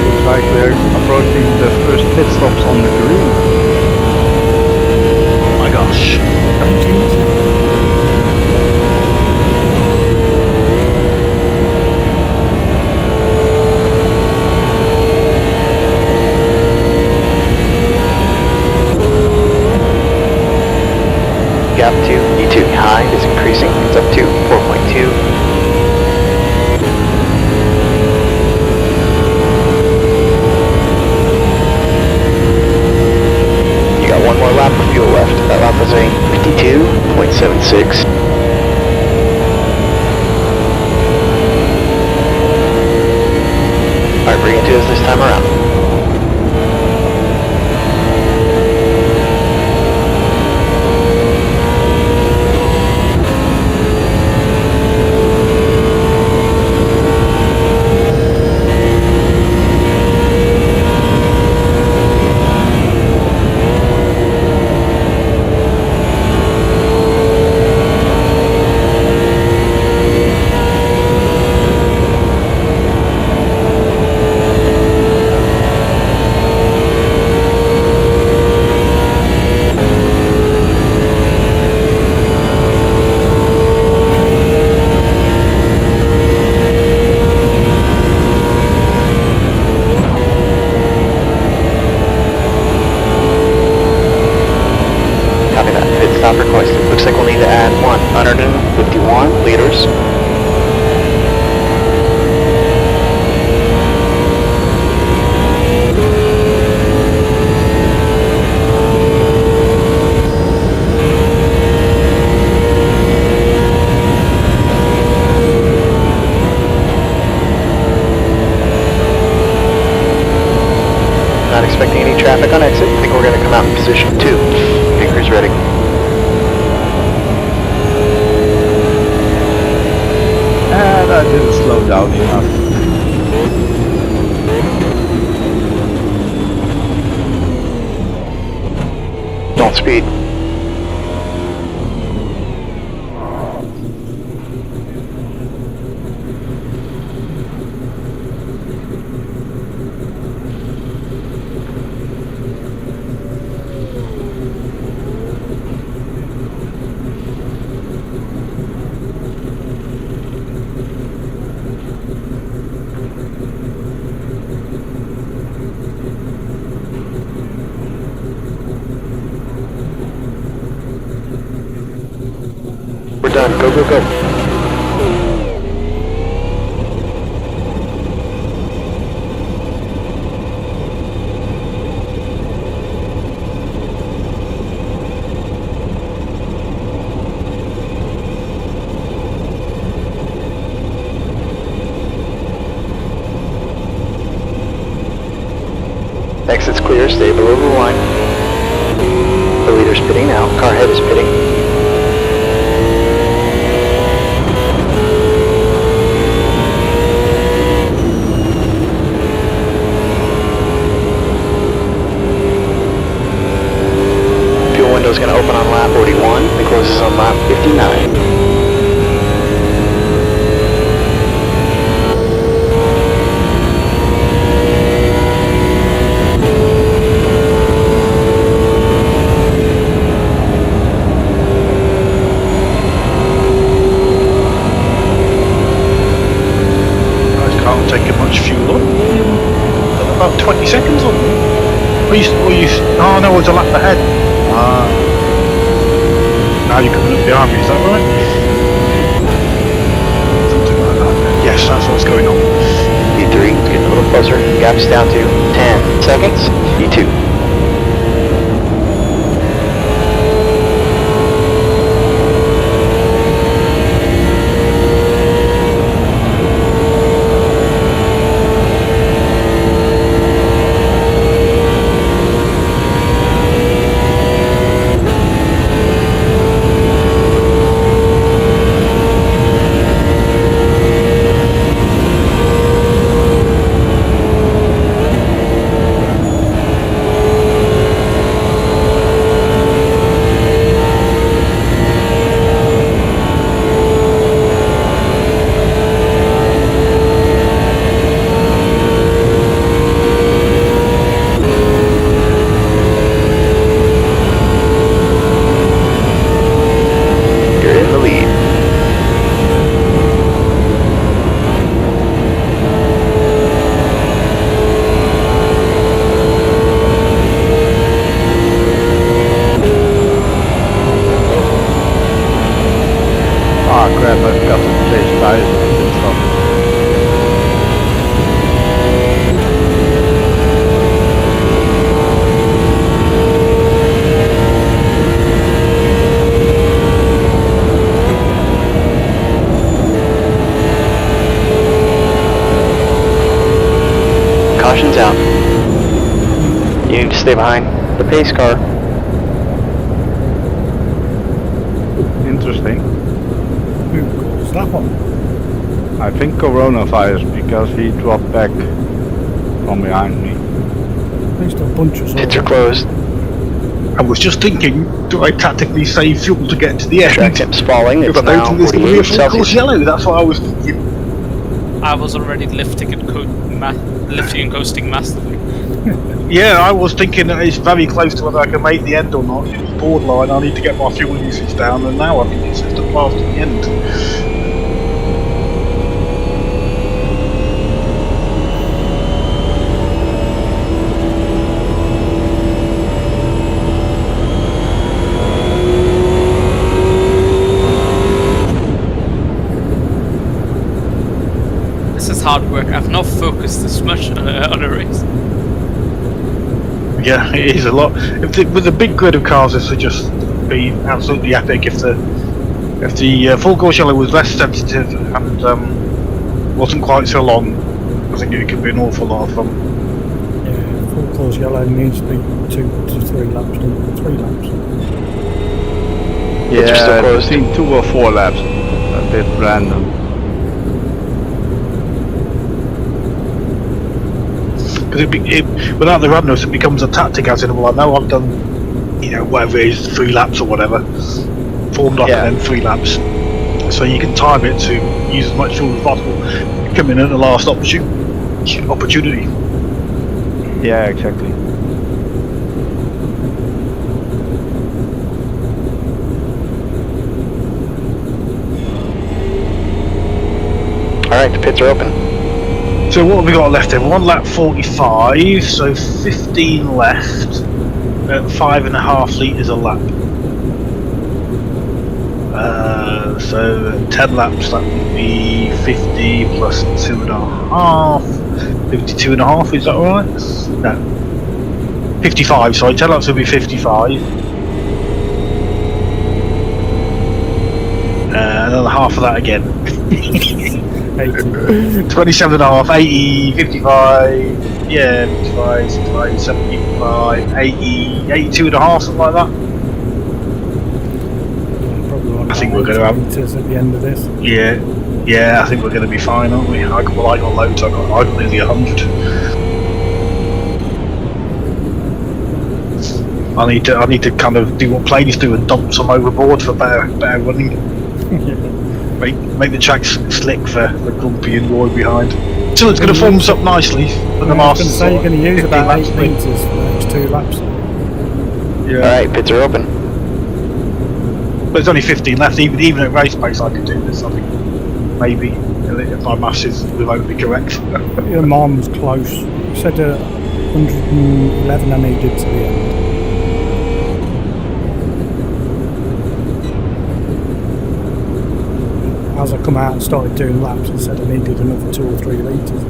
Looks like we're approaching the first pit stops on the green. Oh my gosh. Gap 2, E2 behind is increasing. It's up to 4.2. You got one more lap of fuel left. That lap is a 52.76. Alright, bring it to us this time around. Looks like we'll need to add 151 liters. Not expecting any traffic on exit. I think we're going to come out in position 2. Anchor's ready. And I didn't slow down enough. Don't speed. We're done. Go, go, go. Exit's clear. Stay below the line. The leader's pitting now. Car head is pitting. Is going to open on lap 41 and closes on lap 59. I can't take much fuel on. About 20 seconds on. Oh no, it's a lap ahead. Now you're coming up behind me, is that right? Something like that. Yes, that's what's going on. E3, it's getting a little closer. Gap's down to 10 seconds. E2. Crap, I've got to change tires and stuff. Caution's out. You need to stay behind the pace car. Interesting. What's that one? I think coronavirus because he dropped back from behind me. At least a bunch of Pits are closed. I was just thinking, do I tactically save fuel to get to the end? Track temp's falling. It's If I don't now think there's going to be a 48 full course Celsius. yellow, that's what I was thinking. I was already lifting and coasting masterfully. Yeah, I was thinking that it's very close to whether I can make the end or not. It's borderline, I need to get my fuel usage down, and now I think it's just a fast to the end. hard work. I've not focused this much on a race. Yeah, it is a lot. With the big grid of cars, this would just be absolutely epic. If the full course yellow was less sensitive and wasn't quite so long, I think it could be an awful lot of fun. Yeah, full course yellow needs to be 2 to 3 laps, 3 laps. Yeah, still closed. between 2 or 4 laps. A bit random. Because without the radness, it becomes a tactic. As in, well, I know I've done, whatever it is, 3 laps or whatever, formed up and then 3 laps. So you can time it to use as much fuel as possible. Come in at the last opportunity. Yeah, exactly. Alright, the pits are open. So what have we got left then? 1 lap 45, so 15 left at 5.5 litres a lap. So 10 laps, that would be 50 plus 2.5, 52.5, is that right? No. 55, sorry, 10 laps would be 55. Another half of that again. 27.5, 80, 55, yeah, 55, 65, 75, 80, 82.5, something like that. I think we're going to have meters at the end of this. Yeah, I think we're going to be fine, aren't we? I got loads. I got nearly 100. I need to kind of do what planes do and dump some overboard for better running. Make the tracks slick for Grumpy and Roy behind. So it's going to form us up nicely for the last. I was going to say you're going to use about 8 laps, litres for the next 2 laps. Yeah. Alright, pits are open. But there's only 15 left. Even at race pace, I could do this. I think maybe if my maths is remotely correct. Your mum was close. You said 111 I needed to the end. As I come out and started doing laps, I said I needed another 2 or 3 litres.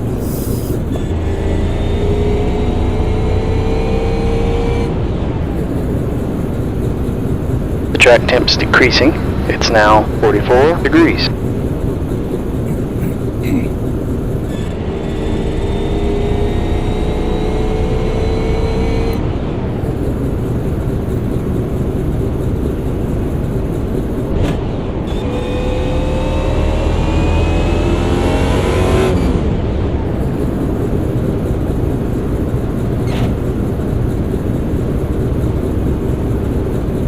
The track temp's decreasing. It's now 44 degrees.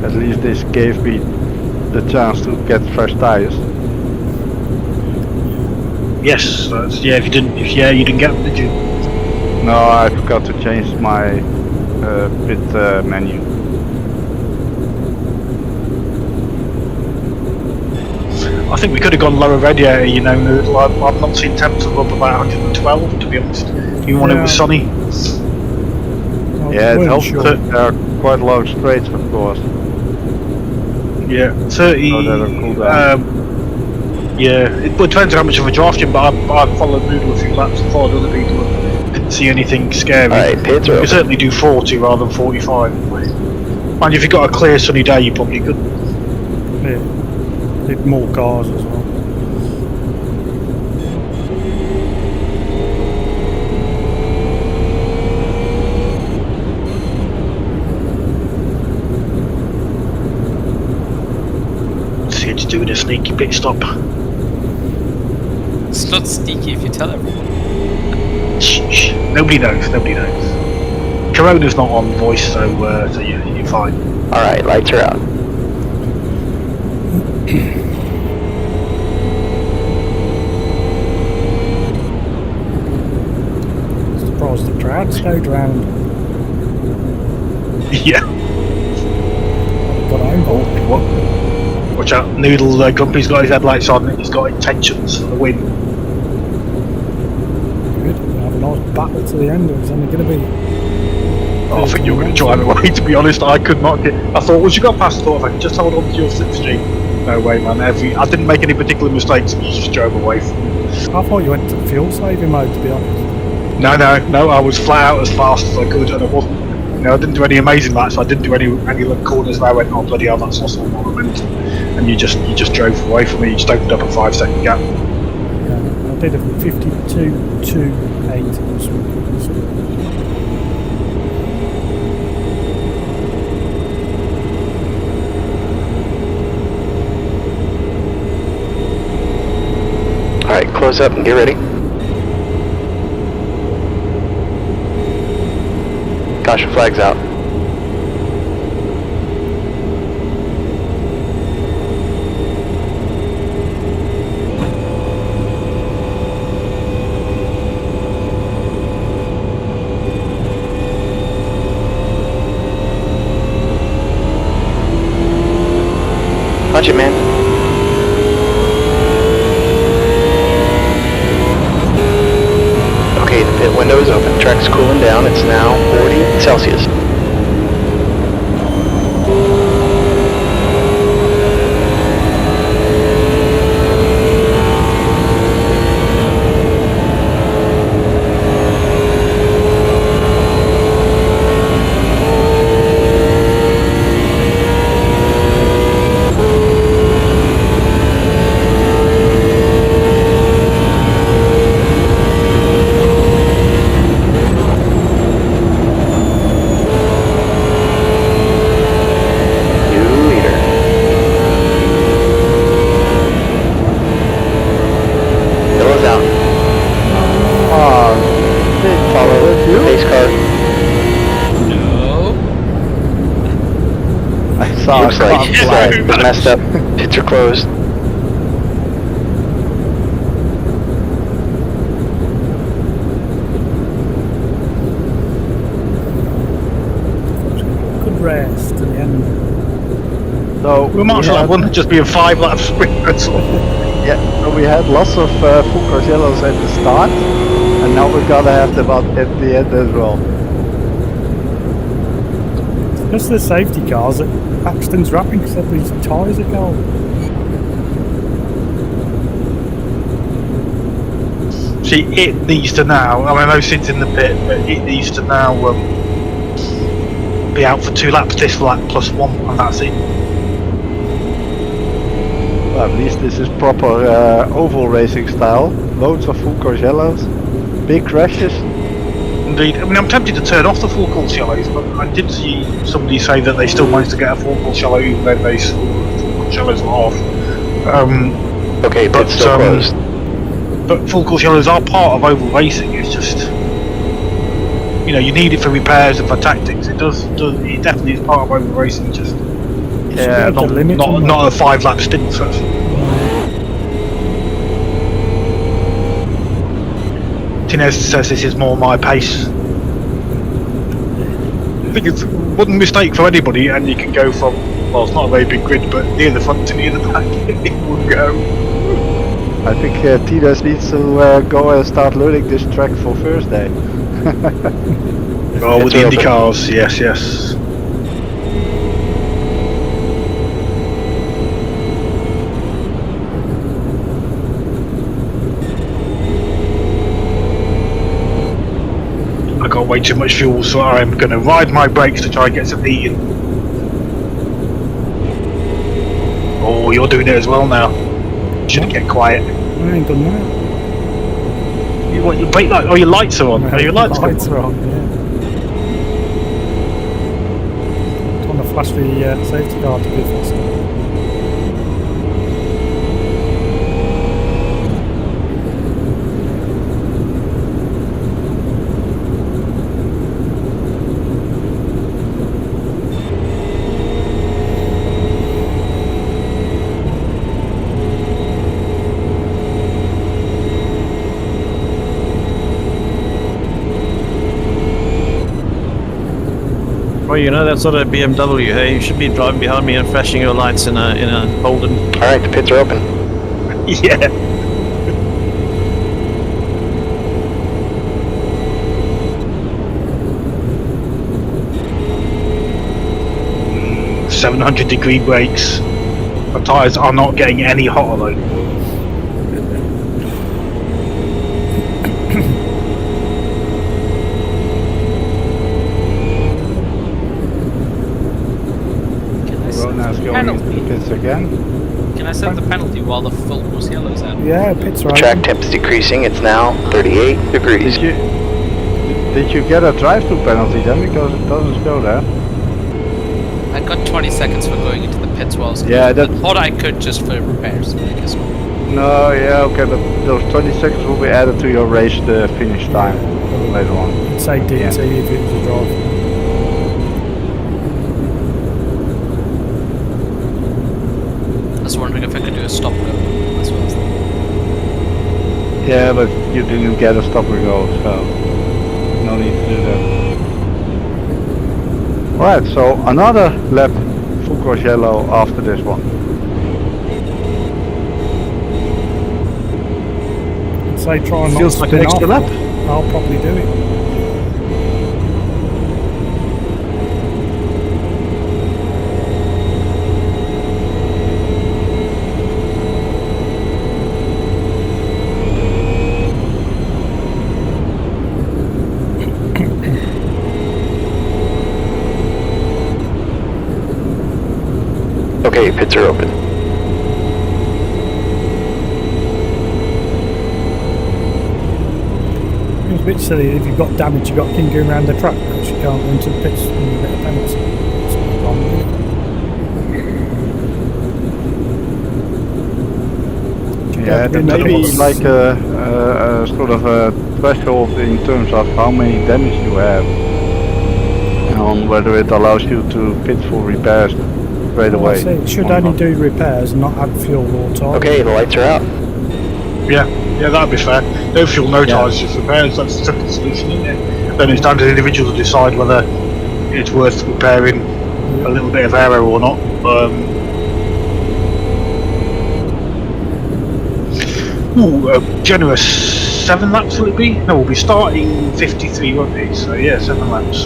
At least this gave me the chance to get fresh tires. Yes, yeah. You didn't get them, did you? No, I forgot to change my pit menu. I think we could have gone lower radiator, Noodle. I've not seen temps of up about 112, to be honest, even when it was sunny. Yeah, it helps that there are quite long straights, of course. Yeah, 30. So that are cool down. Yeah, it depends how much of a draft you're, but I followed Noodle a few laps and followed other people and didn't see anything scary. Alright, pits are You open. could certainly do 40 rather than 45. Mind if you've got a clear sunny day, you probably could. Yeah. Need more cars as well. See, it's doing a sneaky pit stop. It's not sneaky if you tell everyone. Shh. Nobody knows. Corona's not on voice, so you're fine. Alright, lights are out. Surprised the crowd stayed round. Yeah. Got home. What? Watch out, Noodle Grumpy's got his headlights on and he's got intentions for the win. Good. We'll have a nice battle to the end. It was only going to be. I think you were going to drive away, to be honest. I could not get. I thought, once you got past, I thought if I could just hold on to your slipstream. No way, man. I didn't make any particular mistakes, and you just drove away from me. I thought you went to fuel saving mode, to be honest. No, I was flat out as fast as I could, and I wasn't. I didn't do any amazing laps. I didn't do any corners where I went, oh bloody hell, that's lost all my momentum. And you just drove away from me. You just opened up a 5-second gap. Yeah, I did a 52.28 or something. Alright, close up and get ready. Caution flags out. Punch it, man. Okay, the pit window is open. Track's cooling down. It's now 40 Celsius. Looks like it's been messed up. Pits are closed. Good rest at the end. So We might as well have one just be a 5-lap sprint. That's all. Yeah, so we had lots of full course yellows at the start, and now we're gonna have them at the end as well. Just the safety cars that Paxton's wrapping because these tyres are gone. See, it needs to now. I know Sid's in the pit, but it needs to now be out for 2 laps this lap plus 1, and that's it. Well, at least this is proper oval racing style. Loads of full course yellows, big crashes. Indeed. I mean, I'm tempted to turn off the full course yellows, but I did see somebody say that they still managed to get a full course yellow even though they full course yellows are off. Okay, but still closed. But full course yellows are part of oval racing. It's just, you need it for repairs and for tactics. It definitely is part of oval racing. Just Yeah, not a 5-lap stint. So. Tinez says this is more my pace. I think it's one mistake for anybody, and you can go from, well, it's not a very big grid, but near the front to near the back, it will go. I think Tinez needs to go and start learning this track for Thursday. Oh, with the Indy cars, yes. I got way too much fuel, so I'm going to ride my brakes to try and get some heat in. Oh, you're doing it as well now. Should get quiet. I ain't done that. Your brake light? Oh, your lights are on. Oh, your lights are on, yeah. I want to flash the safety car to be faster. Well, that's not a BMW, hey? You should be driving behind me and flashing your lights in a Holden. Alright, the pits are open. Yeah. Mm, 700-degree brakes. The tyres are not getting any hotter though. Tinez going Penalty. into the pits again. Can I set the penalty while the full course yellow's out? Yeah, pits The right. track temp is decreasing. It's now 38 degrees. Did you get a drive-through penalty then? Because it doesn't show there. I got 20 seconds for going into the pits while I was Yeah, that- I thought I could just for repairs, I guess not. No, yeah, okay, but those 20 seconds will be added to your race finish time later on. Say DT if it was a drive. I was wondering if I could do a stop go. That's what I was thinking. Yeah, but you didn't get a stop and go, so no need to do that. Alright, so another lap full course yellow after this one. Say try and not Feels like spin an extra off. lap. I'll probably do it. Okay, pits are open. It's a bit silly if you've got damage, you've got king going around the track because you can't go into the pits and you get a penalty. It's wrong, isn't it? Yeah, there may be like a sort of a threshold in terms of how many damage you have. And on whether it allows you to pit for repairs straight Well, away. I say it should or only not. do repairs and not add fuel or time. Okay, the lights are out. Yeah, that'd be fair. No fuel, no tyres, just repairs. That's the simple solution, isn't it? Then it's down to the individual to decide whether it's worth repairing a little bit of aero or not. Generous 7 laps will it be? No, we'll be starting 53, won't we? So yeah, 7 laps.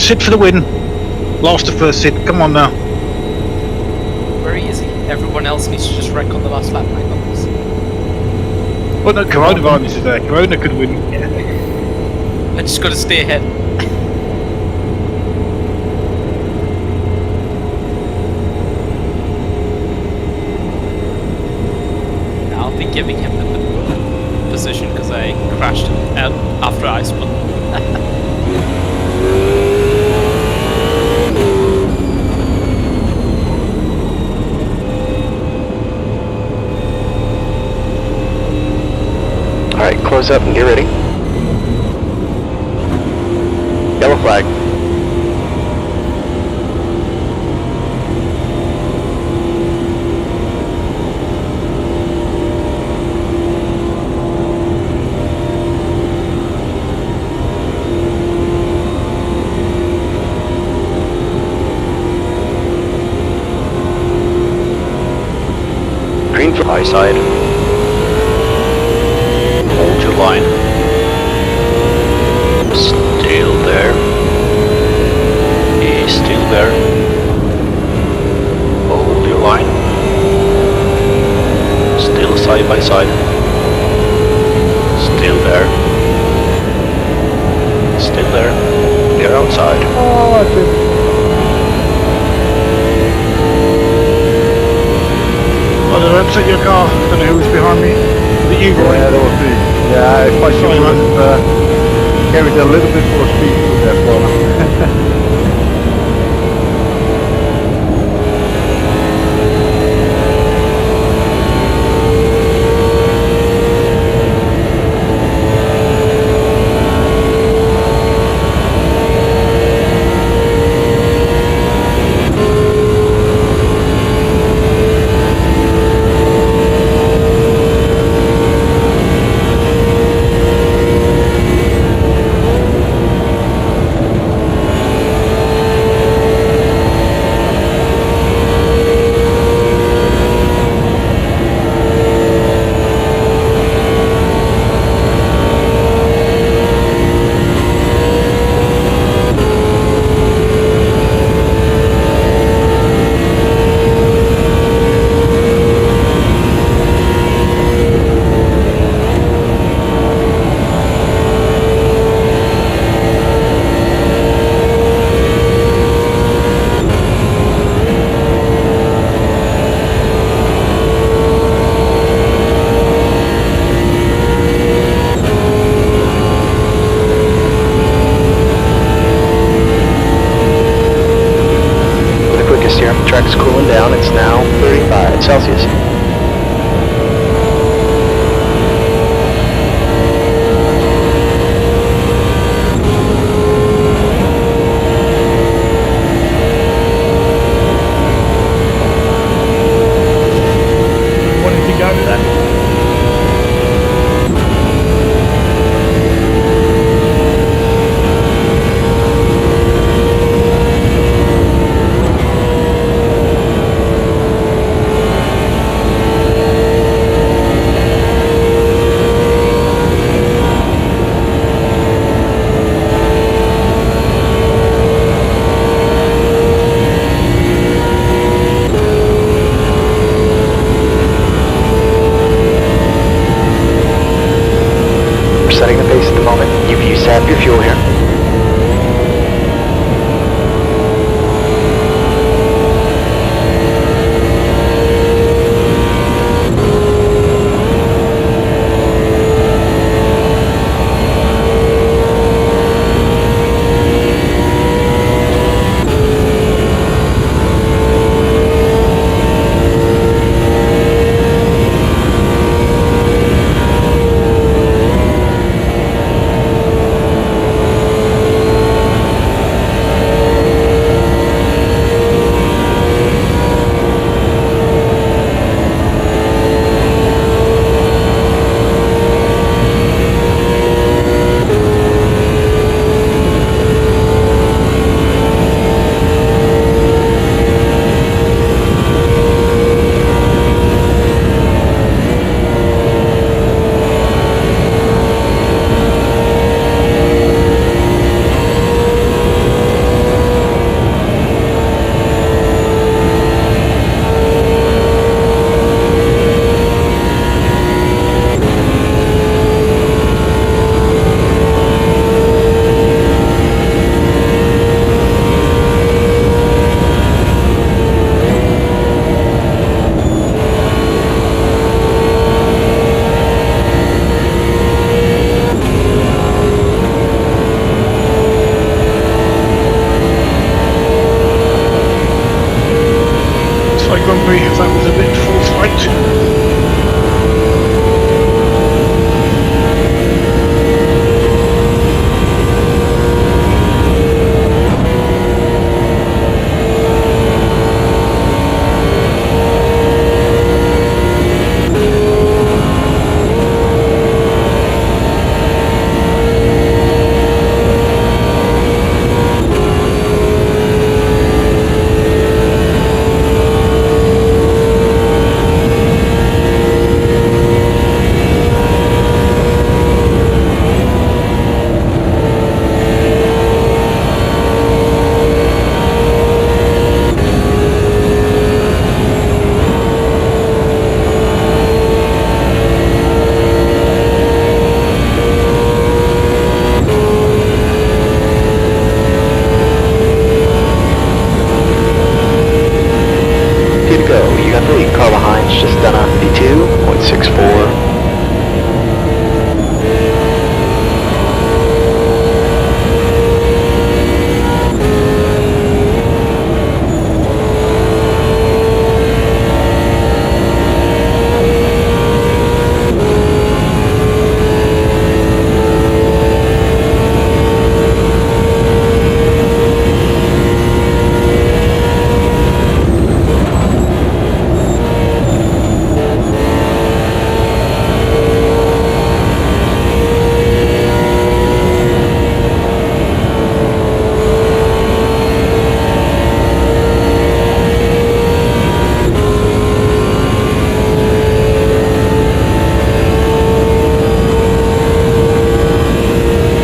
Sid for the win. Last to first, Sid. Come on now. Very easy. Everyone else needs to just wreck on the last lap, my goodness. Well, no, Corona Varnish is there. Corona could win. I just gotta stay ahead. I'll be giving him the position because I crashed out after I spun. Alright, close up and get ready. Yellow flag. Green for high side. Hold your line. Still there. He's still there. Hold your line. Still side by side. Still there. Still there. They're outside. Oh, I did. Oh, did I upset your car? I don't know who's behind me. Is it you, Roy? Yeah, that was me. Yeah, if I should Sorry, have carried a little bit more speed through that corner. 52.64.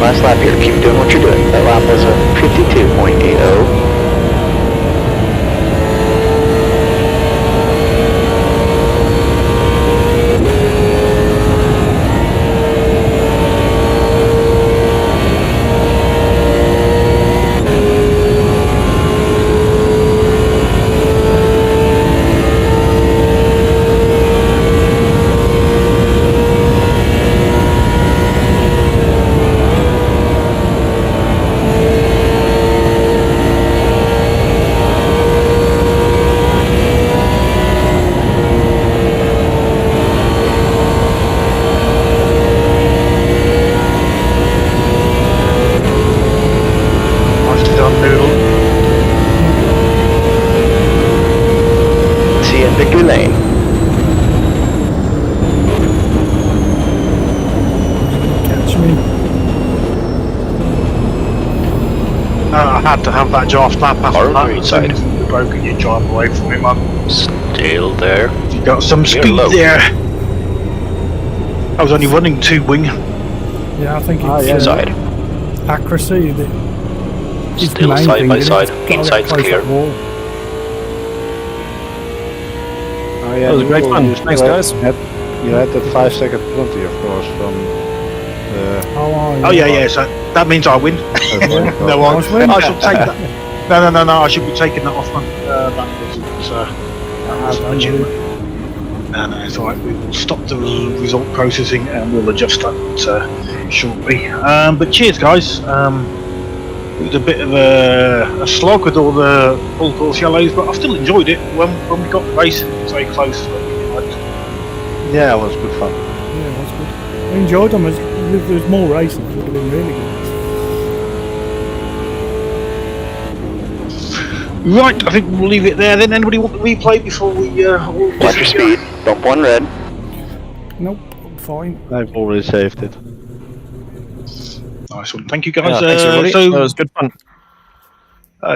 Last lap here, keep doing what you're doing. That lap was a 52.80. Nicely done, Noodle. See you in victory lane. Catch me. I had to have that draft lap after Or that. green As soon side. as you broke it, you drive away from me, man. Still there. You got some speed low. there. I was only running 2 wing. Yeah, I think it's yeah. Inside. accuracy that is Still the main side thing, by isn't it? side. It's gotta get Inside's close to clear. that wall. Oh, yeah, That was a great Noodle, fun. you Thanks, still guys. You had that 5-second penalty, of course, from the... Oh yeah, so that means I win. No, I Nice win. shall take that. No, I should be taking that off, man. That was legit. No, it's alright. We'll stop the result processing and we'll adjust that shortly. But cheers, guys. It was a bit of a slog with all the full course yellows, but I still enjoyed it. When we got the racing, it was very close to what we liked. Yeah, it was good fun. Yeah, it was good. I enjoyed them. If there was more racing, it would have been really good. Right, I think we'll leave it there then. Anybody want the replay before we all Watch your speed. Bump one red. Nope, I'm fine. I've already saved it. Nice one. Thank you, guys. Thanks, everybody. That was good fun.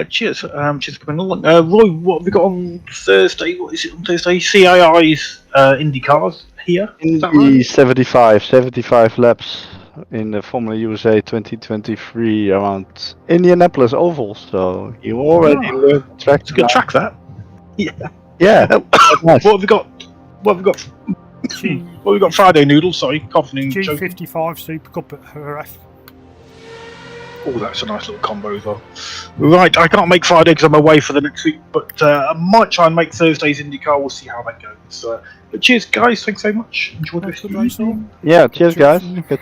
Cheers. Cheers for coming along. Roy, what have we got on Thursday? What is it on Thursday? CII's IndyCars here. Is that The right? 75 laps in the Formula USA 2023 around Indianapolis Oval. So you already learned the track. It's a good track, that. Yeah. Yeah. What have we got? What have we got? G, What have we got Friday, Noodle? Sorry, coughing and choking. G55 Super Cup at HRF. Oh, that's a nice little combo as well. Right, I can't make Friday because I'm away for the next week, but I might try and make Thursday's IndyCar. We'll see how that goes. But cheers, guys. Thanks so much. Enjoy the rest of the Thanks for evening. racing. Yeah, cheers guys. Get